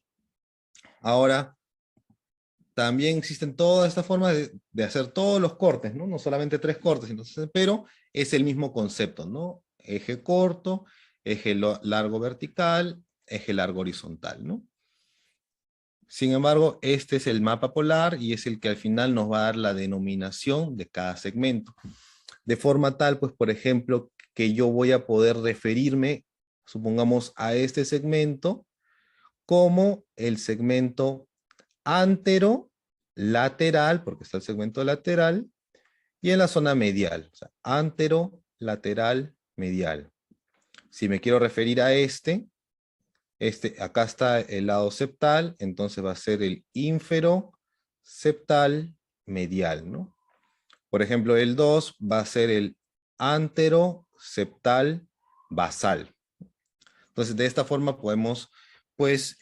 [SPEAKER 1] Ahora, también existen todas estas formas de hacer todos los cortes, ¿no? No solamente 3 cortes, entonces, pero es el mismo concepto, ¿no? Eje corto, eje largo vertical, eje largo horizontal, ¿no? Sin embargo, este es el mapa polar y es el que al final nos va a dar la denominación de cada segmento. De forma tal, pues, por ejemplo, que yo voy a poder referirme, supongamos, a este segmento como el segmento antero-lateral, porque está el segmento lateral, y en la zona medial, o sea, antero-lateral medial. Si me quiero referir a acá está el lado septal, entonces va a ser el ínfero septal medial, ¿no? Por ejemplo, el 2 va a ser el antero septal basal. Entonces, de esta forma podemos, pues,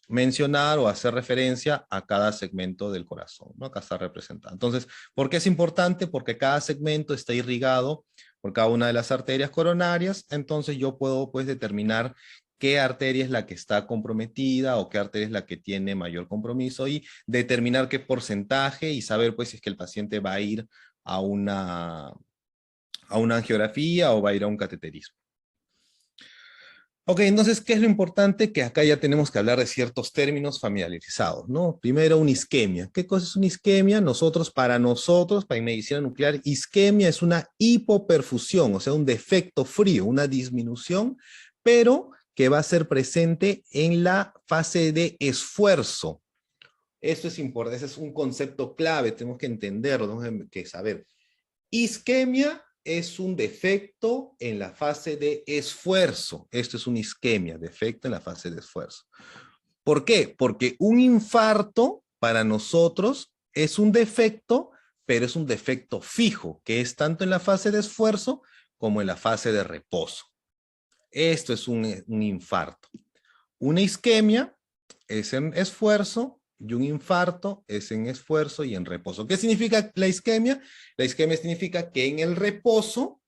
[SPEAKER 1] mencionar o hacer referencia a cada segmento del corazón, ¿no? Acá está representado. Entonces, ¿por qué es importante? Porque cada segmento está irrigado por cada una de las arterias coronarias, entonces yo puedo, pues, determinar qué arteria es la que está comprometida o qué arteria es la que tiene mayor compromiso y determinar qué porcentaje y saber, pues, si es que el paciente va a ir a una angiografía o va a ir a un cateterismo. Ok, entonces, ¿qué es lo importante? Que acá ya tenemos que hablar de ciertos términos familiarizados, ¿no? Primero, una isquemia. ¿Qué cosa es una isquemia? Para nosotros, para medicina nuclear, isquemia es una hipoperfusión, o sea, un defecto frío, una disminución, pero que va a ser presente en la fase de esfuerzo. Esto es importante, ese es un concepto clave, tenemos que entenderlo, tenemos que saber. Isquemia es un defecto en la fase de esfuerzo. Esto es una isquemia, defecto en la fase de esfuerzo. ¿Por qué? Porque un infarto para nosotros es un defecto, pero es un defecto fijo, que es tanto en la fase de esfuerzo como en la fase de reposo. Esto es un infarto. Una isquemia es en esfuerzo y un infarto es en esfuerzo y en reposo. ¿Qué significa la isquemia? La isquemia significa que en el reposo,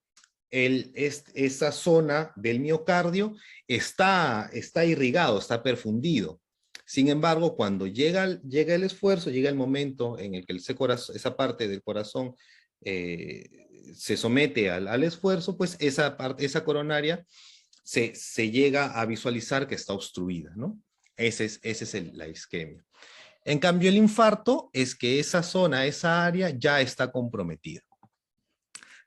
[SPEAKER 1] esa zona del miocardio está irrigado, está perfundido. Sin embargo, cuando llega el esfuerzo, llega el momento en el que esa parte del corazón se somete al esfuerzo, pues esa coronaria se llega a visualizar que está obstruida, ¿no? Ese es la isquemia. En cambio, el infarto es que esa zona, esa área ya está comprometida.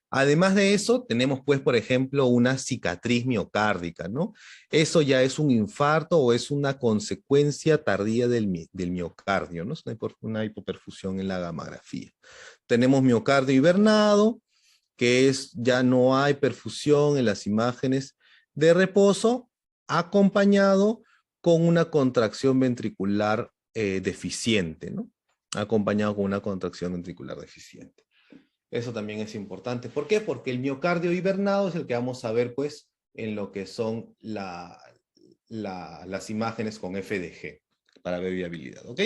[SPEAKER 1] Además de eso, tenemos pues, por ejemplo, una cicatriz miocárdica, ¿no? Eso ya es un infarto o es una consecuencia tardía del miocardio, ¿no? Es una hipoperfusión en la gammagrafía. Tenemos miocardio hibernado, que ya no hay perfusión en las imágenes de reposo, acompañado con una contracción ventricular deficiente, ¿no? Acompañado con una contracción ventricular deficiente. Eso también es importante. ¿Por qué? Porque el miocardio hibernado es el que vamos a ver, pues, en lo que son las imágenes con FDG, para ver viabilidad, ¿ok?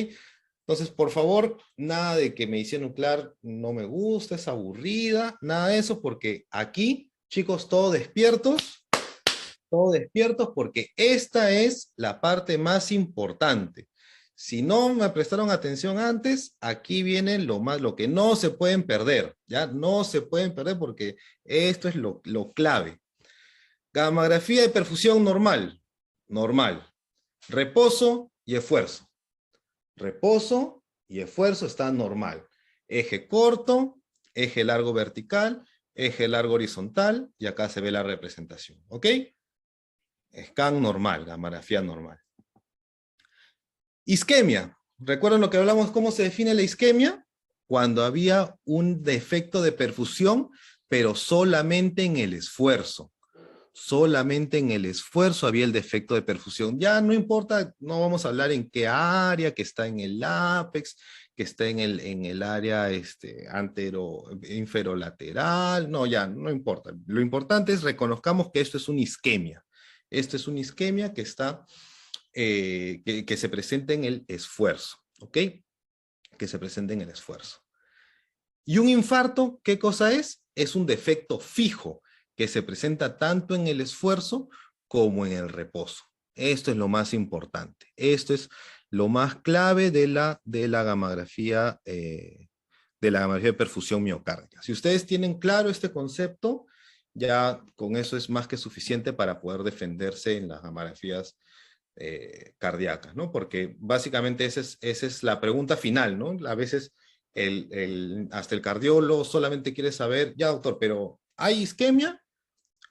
[SPEAKER 1] Entonces, por favor, nada de que medicina nuclear no me gusta, es aburrida, nada de eso, porque aquí, chicos, todos despiertos, porque esta es la parte más importante. Si no me prestaron atención antes, aquí viene lo que no se pueden perder, ¿ya? No se pueden perder porque esto es lo clave. Gammagrafía de perfusión normal, reposo y esfuerzo. Reposo y esfuerzo está normal. Eje corto, eje largo vertical, eje largo horizontal, y acá se ve la representación, ¿ok? Scan normal, gammagrafía normal. Isquemia. ¿Recuerdan lo que hablamos, cómo se define la isquemia? Cuando había un defecto de perfusión, pero solamente en el esfuerzo. Solamente en el esfuerzo había el defecto de perfusión. Ya no importa, no vamos a hablar en qué área, que está en el ápex, que está en el área inferolateral, no, ya, no importa. Lo importante es reconozcamos que esto es una isquemia. Esto es una isquemia que está, que se presenta en el esfuerzo, ¿ok? Que se presenta en el esfuerzo. Y un infarto, ¿qué cosa es? Es un defecto fijo que se presenta tanto en el esfuerzo como en el reposo. Esto es lo más importante. Esto es lo más clave de la gammagrafía de perfusión miocárdica. Si ustedes tienen claro este concepto, ya con eso es más que suficiente para poder defenderse en las gamografías cardíacas, ¿no? Porque básicamente esa es la pregunta final, ¿no? A veces hasta el cardiólogo solamente quiere saber, ya doctor, pero ¿hay isquemia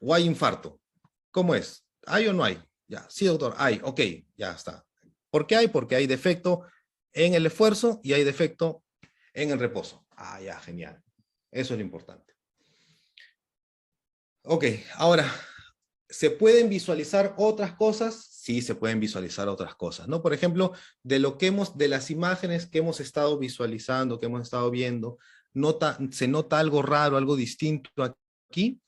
[SPEAKER 1] o hay infarto? ¿Cómo es? ¿Hay o no hay? Ya, sí doctor, hay, ok, ya está. ¿Por qué hay? Porque hay defecto en el esfuerzo y hay defecto en el reposo. Ah, ya, genial. Eso es lo importante. Ok, ahora, ¿se pueden visualizar otras cosas? Sí, se pueden visualizar otras cosas, ¿no? Por ejemplo, de las imágenes que hemos estado visualizando, que hemos estado viendo, ¿se nota algo raro, algo distinto aquí?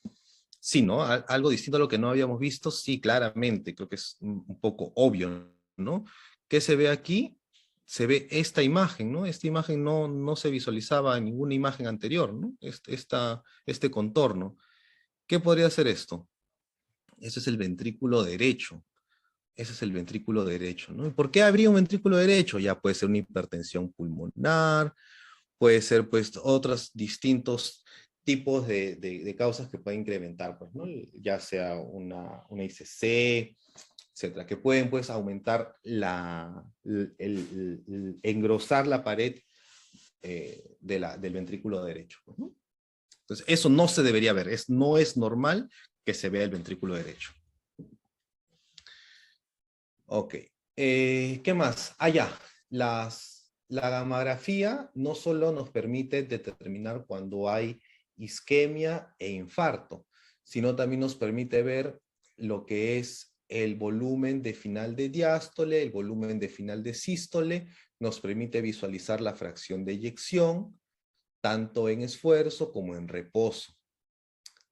[SPEAKER 1] Sí, ¿no? Algo distinto a lo que no habíamos visto, sí, claramente, creo que es un poco obvio, ¿no? ¿Qué se ve aquí? Se ve esta imagen, ¿no? Esta imagen no se visualizaba en ninguna imagen anterior, ¿no? Este contorno. ¿Qué podría ser esto? Ese es el ventrículo derecho. Ese es el ventrículo derecho, ¿no? ¿Y por qué habría un ventrículo derecho? Ya puede ser una hipertensión pulmonar, puede ser pues otros distintos tipos de causas que pueden incrementar, pues, ¿no? Ya sea una ICC, etcétera, que pueden pues aumentar engrosar la pared del ventrículo derecho, pues, ¿no? Entonces, eso no se debería ver, no es normal que se vea el ventrículo derecho. Ok. ¿Qué más? Ya. La gamografía no solo nos permite determinar cuando hay isquemia e infarto, sino también nos permite ver lo que es el volumen de final de diástole, el volumen de final de sístole, nos permite visualizar la fracción de eyección, tanto en esfuerzo como en reposo.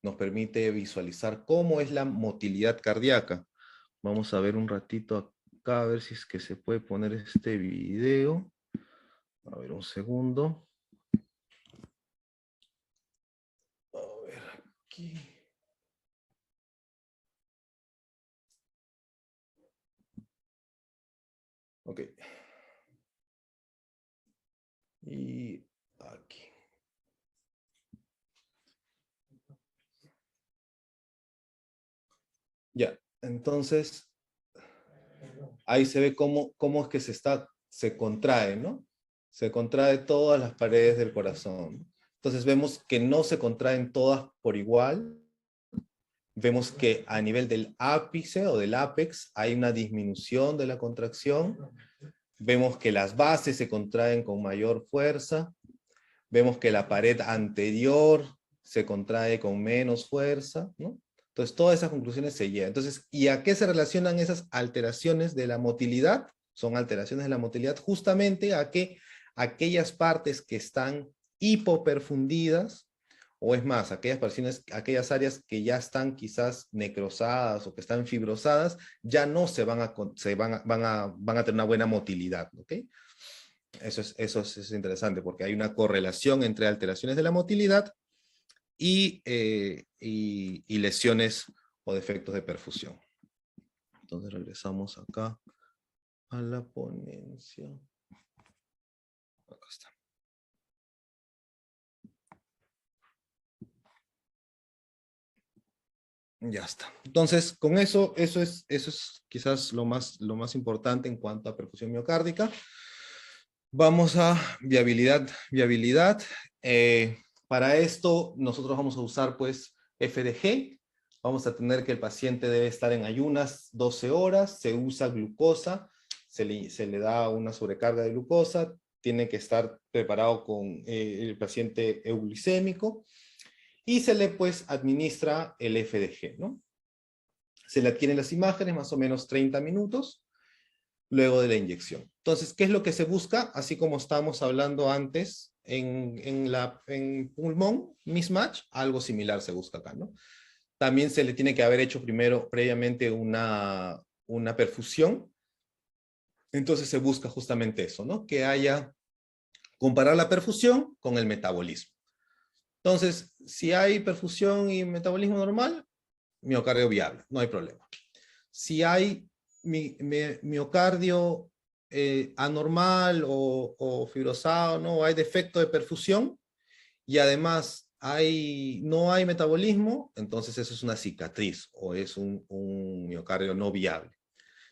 [SPEAKER 1] Nos permite visualizar cómo es la motilidad cardíaca. Vamos a ver un ratito acá, a ver si es que se puede poner este video. A ver, un segundo. A ver, aquí. Ok. Y aquí. Ya, entonces, ahí se ve cómo es que se contrae, ¿no? Se contrae todas las paredes del corazón. Entonces vemos que no se contraen todas por igual. Vemos que a nivel del ápice o del ápex hay una disminución de la contracción. Vemos que las bases se contraen con mayor fuerza. Vemos que la pared anterior se contrae con menos fuerza, ¿no? Entonces, todas esas conclusiones se llegan. Entonces, ¿y a qué se relacionan esas alteraciones de la motilidad? Son alteraciones de la motilidad justamente a que aquellas partes que están hipoperfundidas, o es más, aquellas áreas que ya están quizás necrosadas o que están fibrosadas, ya no van a tener una buena motilidad, ¿ok? Eso es interesante porque hay una correlación entre alteraciones de la motilidad y lesiones o defectos de perfusión. Entonces regresamos acá a la ponencia. Acá está. Ya está. Entonces, con eso es quizás lo más importante en cuanto a perfusión miocárdica. Vamos a viabilidad. Para esto, nosotros vamos a usar pues FDG. Vamos a tener que el paciente debe estar en ayunas 12 horas, se usa glucosa, se le da una sobrecarga de glucosa, tiene que estar preparado con el paciente euglicémico y se le pues administra el FDG, ¿no? Se le adquieren las imágenes, más o menos 30 minutos, luego de la inyección. Entonces, ¿qué es lo que se busca? Así como estábamos hablando antes en pulmón, mismatch, algo similar se busca acá, ¿no? También se le tiene que haber hecho previamente una perfusión. Entonces se busca justamente eso, ¿no? Que comparar la perfusión con el metabolismo. Entonces, si hay perfusión y metabolismo normal, miocardio viable, no hay problema. Si hay miocardio anormal o fibrosado, ¿no? O hay defecto de perfusión y además no hay metabolismo, entonces eso es una cicatriz o es un miocardio no viable.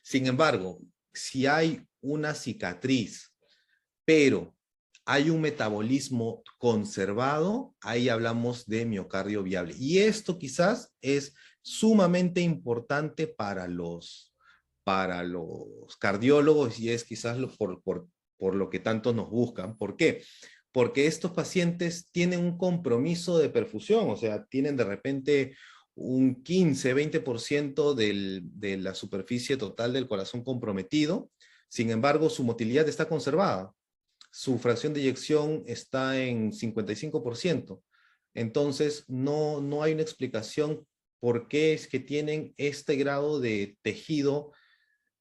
[SPEAKER 1] Sin embargo, si hay una cicatriz, pero hay un metabolismo conservado, ahí hablamos de miocardio viable. Y esto quizás es sumamente importante para los cardiólogos y es quizás por lo que tanto nos buscan. ¿Por qué? Porque estos pacientes tienen un compromiso de perfusión, o sea, tienen de repente un 15-20% de la superficie total del corazón comprometido, sin embargo, su motilidad está conservada, su fracción de eyección está en 55%. Entonces, no hay una explicación por qué es que tienen este grado de tejido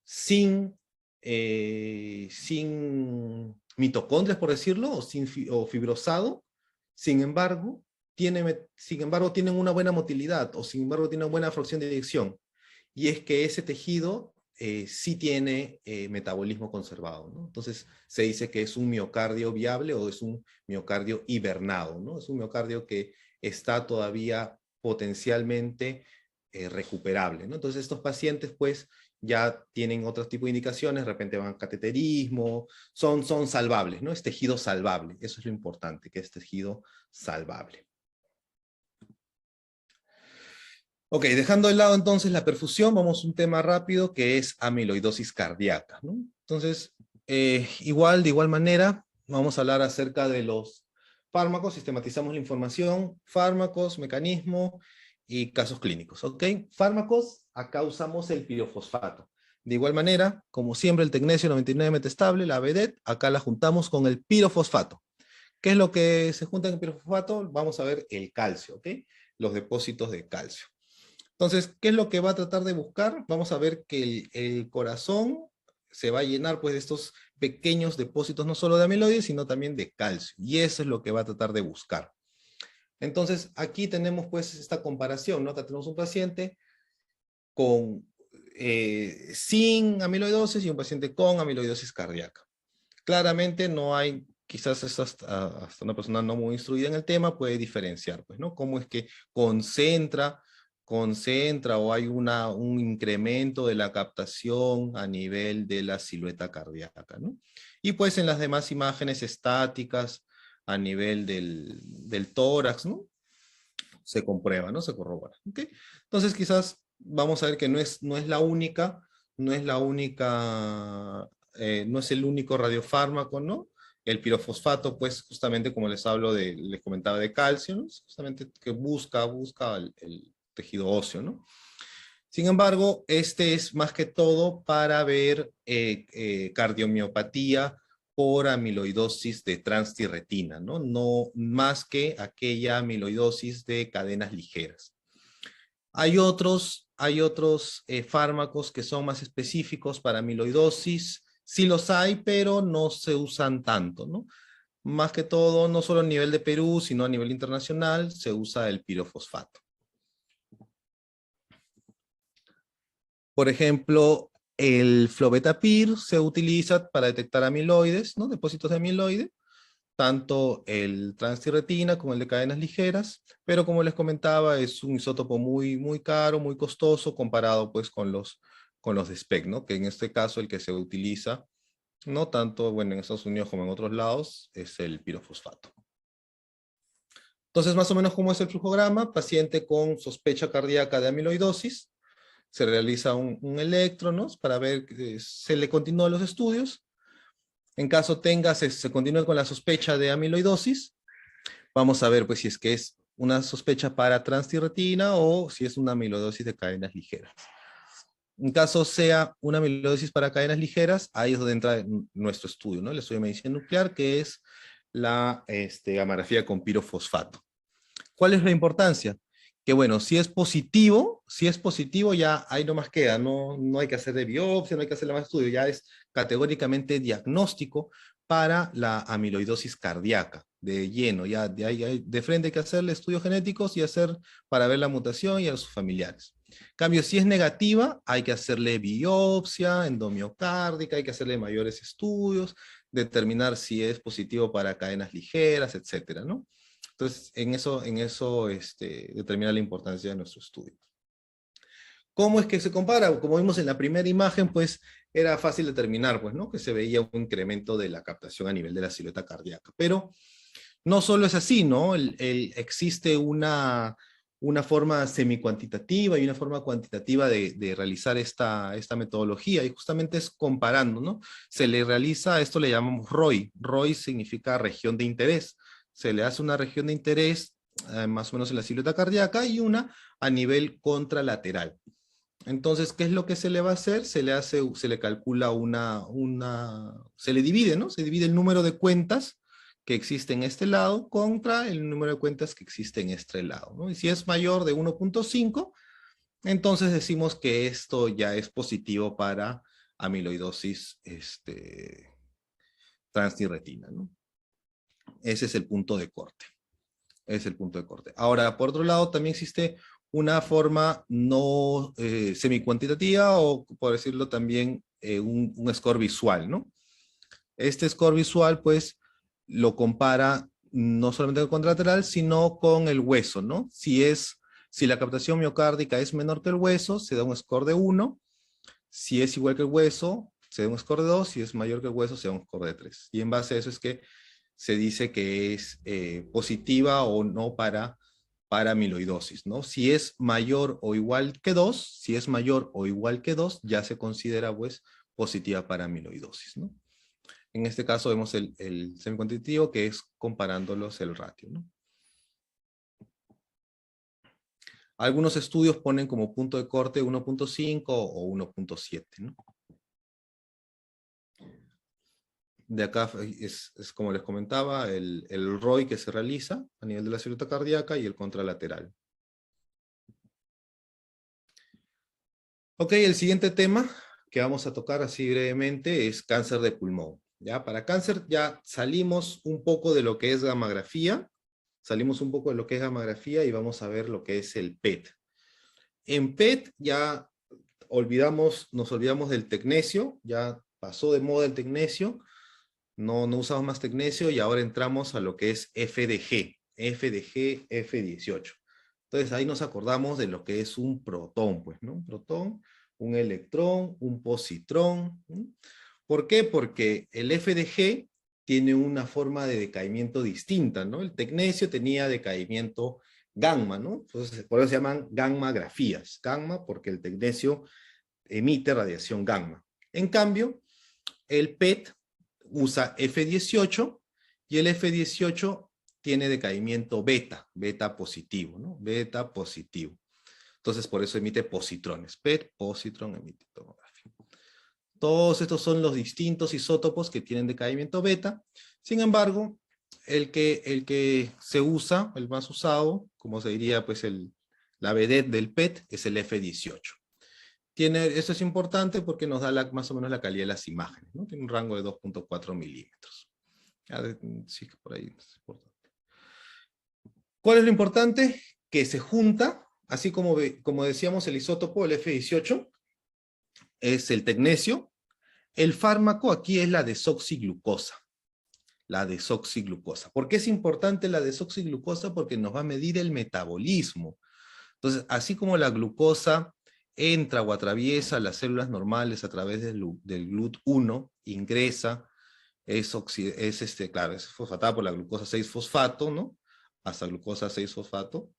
[SPEAKER 1] sin mitocondrias, por decirlo, o fibrosado. Sin embargo, tienen una buena motilidad, o sin embargo, tienen una buena fracción de eyección. Y es que ese tejido sí tiene metabolismo conservado, ¿no? Entonces se dice que es un miocardio viable o es un miocardio hibernado, ¿no? Es un miocardio que está todavía potencialmente recuperable, ¿no? Entonces estos pacientes pues ya tienen otro tipo de indicaciones, de repente van a cateterismo, son salvables, ¿no? Es tejido salvable, eso es lo importante, que es tejido salvable. Ok, dejando de lado entonces la perfusión, vamos a un tema rápido que es amiloidosis cardíaca, ¿no? Entonces, de igual manera, vamos a hablar acerca de los fármacos, sistematizamos la información, fármacos, mecanismo y casos clínicos, ¿ok? Fármacos, acá usamos el pirofosfato. De igual manera, como siempre, el tecnesio 99 metestable, la BDET, acá la juntamos con el pirofosfato. ¿Qué es lo que se junta en el pirofosfato? Vamos a ver el calcio, ¿ok? Los depósitos de calcio. Entonces, ¿qué es lo que va a tratar de buscar? Vamos a ver que el corazón se va a llenar pues, de estos pequeños depósitos, no solo de amiloides, sino también de calcio. Y eso es lo que va a tratar de buscar. Entonces, aquí tenemos pues esta comparación, ¿no? Tenemos un paciente sin amiloidosis y un paciente con amiloidosis cardíaca. Claramente no hay, quizás hasta una persona no muy instruida en el tema puede diferenciar, pues, ¿no? Cómo es que concentra o hay un incremento de la captación a nivel de la silueta cardíaca, ¿no? Y pues en las demás imágenes estáticas a nivel del tórax, ¿no? Se comprueba, ¿no? Se corrobora, ¿ok? Entonces quizás vamos a ver que no es la única, no es la única, no es el único radiofármaco, ¿no? El pirofosfato, pues justamente como les comentaba de calcio, ¿no? Justamente que busca el tejido óseo, ¿no? Sin embargo, este es más que todo para ver cardiomiopatía por amiloidosis de transtirretina, ¿no? No más que aquella amiloidosis de cadenas ligeras. Hay otros fármacos que son más específicos para amiloidosis, sí los hay, pero no se usan tanto, ¿no? Más que todo, no solo a nivel de Perú, sino a nivel internacional, se usa el pirofosfato. Por ejemplo, el flovetapir se utiliza para detectar amiloides, ¿no? Depósitos de amiloide, tanto el transtirretina como el de cadenas ligeras, pero como les comentaba, es un isótopo muy caro, muy costoso, comparado pues con los de SPECT, ¿no? Que en este caso el que se utiliza, no tanto, bueno, en Estados Unidos como en otros lados, es el pirofosfato. Entonces, más o menos, ¿cómo es el flujograma? Paciente con sospecha cardíaca de amiloidosis, se realiza un electro, ¿no? Para ver, se le continúan los estudios. En caso se continúe con la sospecha de amiloidosis, vamos a ver pues si es que es una sospecha para transtirretina o si es una amiloidosis de cadenas ligeras. En caso sea una amiloidosis para cadenas ligeras, ahí es donde entra nuestro estudio, ¿no? El estudio de medicina nuclear, que es la gamografía con pirofosfato. ¿Cuál es la importancia? Que bueno, si es positivo ya ahí nomás queda, no hay que hacer de biopsia, no hay que hacer más estudio, ya es categóricamente diagnóstico para la amiloidosis cardíaca, de lleno, ya de frente hay que hacerle estudios genéticos y hacer para ver la mutación y a sus familiares. En cambio, si es negativa, hay que hacerle biopsia, endomiocárdica, hay que hacerle mayores estudios, determinar si es positivo para cadenas ligeras, etcétera, ¿no? Entonces, en eso determina la importancia de nuestro estudio. ¿Cómo es que se compara? Como vimos en la primera imagen, pues era fácil determinar, pues, ¿no? Que se veía un incremento de la captación a nivel de la silueta cardíaca. Pero no solo es así, ¿no? Existe una forma semicuantitativa y una forma cuantitativa de realizar esta metodología, y justamente es comparando, ¿no? Se le realiza, esto le llamamos ROI. ROI significa región de interés. Se le hace una región de interés más o menos en la silueta cardíaca y una a nivel contralateral. Entonces, ¿qué es lo que se le va a hacer? Se le calcula se le divide, ¿no? Se divide el número de cuentas que existe en este lado contra el número de cuentas que existe en este lado, ¿no? Y si es mayor de 1.5, entonces decimos que esto ya es positivo para amiloidosis transtirretina, ¿no? Ese es el punto de corte. Es el punto de corte. Ahora, por otro lado, también existe una forma no semicuantitativa, o por decirlo también, un score visual, ¿no? Este score visual, pues, lo compara no solamente con el contralateral, sino con el hueso, ¿no? Si la captación miocárdica es menor que el hueso, se da un score de 1. Si es igual que el hueso, se da un score de 2. Si es mayor que el hueso, se da un score de 3. Y en base a eso es que se dice que es positiva o no para amiloidosis, ¿no? Si es mayor o igual que 2, si es mayor o igual que 2, ya se considera, pues, positiva para amiloidosis, ¿no? En este caso vemos el semicuantitativo, que es comparándolos el ratio, ¿no? Algunos estudios ponen como punto de corte 1.5 o 1.7, ¿no? De acá es como les comentaba, el ROI que se realiza a nivel de la silueta cardíaca y el contralateral. Ok, el siguiente tema que vamos a tocar así brevemente es cáncer de pulmón. ¿Ya? Para cáncer ya salimos un poco de lo que es gamografía, y vamos a ver lo que es el PET. En PET ya nos olvidamos del tecnesio, ya pasó de moda el tecnesio, no usamos más tecnesio y ahora entramos a lo que es FDG, F18. Entonces ahí nos acordamos de lo que es un protón, pues, ¿no? Un protón, un electrón, un positrón. ¿Sí? ¿Por qué? Porque el FDG tiene una forma de decaimiento distinta, ¿no? El tecnesio tenía decaimiento gamma, ¿no? Entonces, por eso se llaman gammagrafías. Gamma porque el tecnesio emite radiación gamma. En cambio, el PET usa F18 y el F18 tiene decaimiento beta positivo, ¿no? Beta positivo. Entonces, por eso emite positrones. PET, positrón, emite tomografía. Todos estos son los distintos isótopos que tienen decaimiento beta. Sin embargo, el que se usa, el más usado, como se diría, pues la vedette del PET, es el F18. Esto es importante porque nos da más o menos la calidad de las imágenes, ¿no? Tiene un rango de 2.4 milímetros. Sí, por ahí es importante. ¿Cuál es lo importante? Que se junta, así como decíamos el isótopo, el F18, es el tecnesio. El fármaco aquí es la desoxiglucosa. La desoxiglucosa. ¿Por qué es importante la desoxiglucosa? Porque nos va a medir el metabolismo. Entonces, así como la glucosa entra o atraviesa las células normales a través del GLUT1, ingresa, claro, es fosfatada por la glucosa 6-fosfato, ¿no? Hasta glucosa 6-fosfato.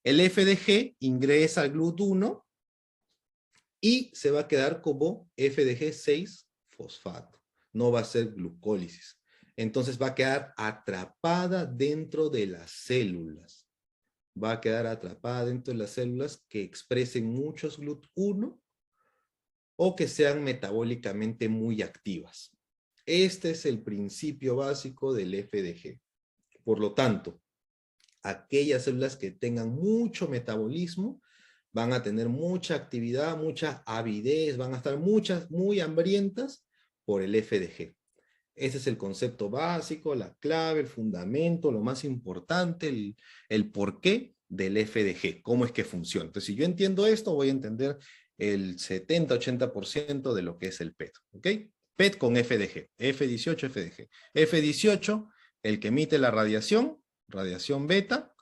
[SPEAKER 1] El FDG ingresa al GLUT1 y se va a quedar como FDG 6-fosfato. No va a ser glucólisis. Entonces va a quedar atrapada dentro de las células. Va a quedar atrapada dentro de las células que expresen muchos GLUT1 o que sean metabólicamente muy activas. Este es el principio básico del FDG. Por lo tanto, aquellas células que tengan mucho metabolismo van a tener mucha actividad, mucha avidez, van a estar muy hambrientas por el FDG. Ese es el concepto básico, la clave, el fundamento, lo más importante, el porqué del FDG, cómo es que funciona. Entonces, si yo entiendo esto, voy a entender el 70-80% de lo que es el PET. ¿Ok? PET con FDG, F18, FDG. F18, el que emite la radiación, radiación beta,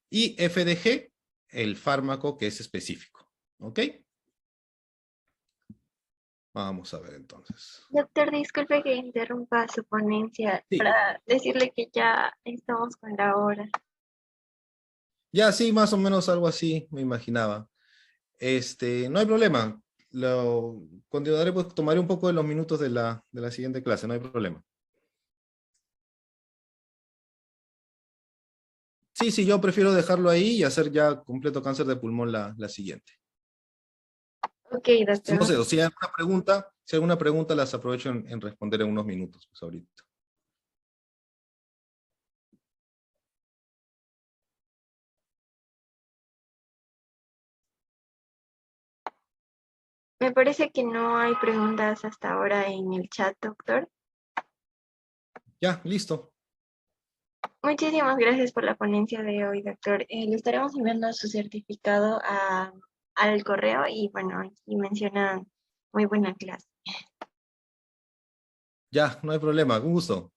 [SPEAKER 1] y FDG, el fármaco que es específico. ¿Ok? Vamos a ver entonces.
[SPEAKER 3] Doctor, disculpe que interrumpa su ponencia
[SPEAKER 1] Sí,
[SPEAKER 3] para decirle que ya estamos con la hora.
[SPEAKER 1] ya sí, más o menos algo así me imaginaba. No hay problema. Continuaré, pues tomaré un poco de los minutos de la siguiente clase, no hay problema. Sí, sí, yo prefiero dejarlo ahí y hacer ya completo cáncer de pulmón la siguiente.
[SPEAKER 3] Ok,
[SPEAKER 1] No
[SPEAKER 3] doctor.
[SPEAKER 1] sé, o si hay alguna pregunta las aprovecho en responder en unos minutos, pues ahorita.
[SPEAKER 3] Me parece que no hay preguntas hasta ahora en el chat, doctor.
[SPEAKER 1] Ya, listo.
[SPEAKER 3] Muchísimas gracias por la ponencia de hoy, doctor. Le estaremos enviando su certificado al correo y bueno, aquí mencionan muy buena clase.
[SPEAKER 1] Ya, no hay problema, con gusto.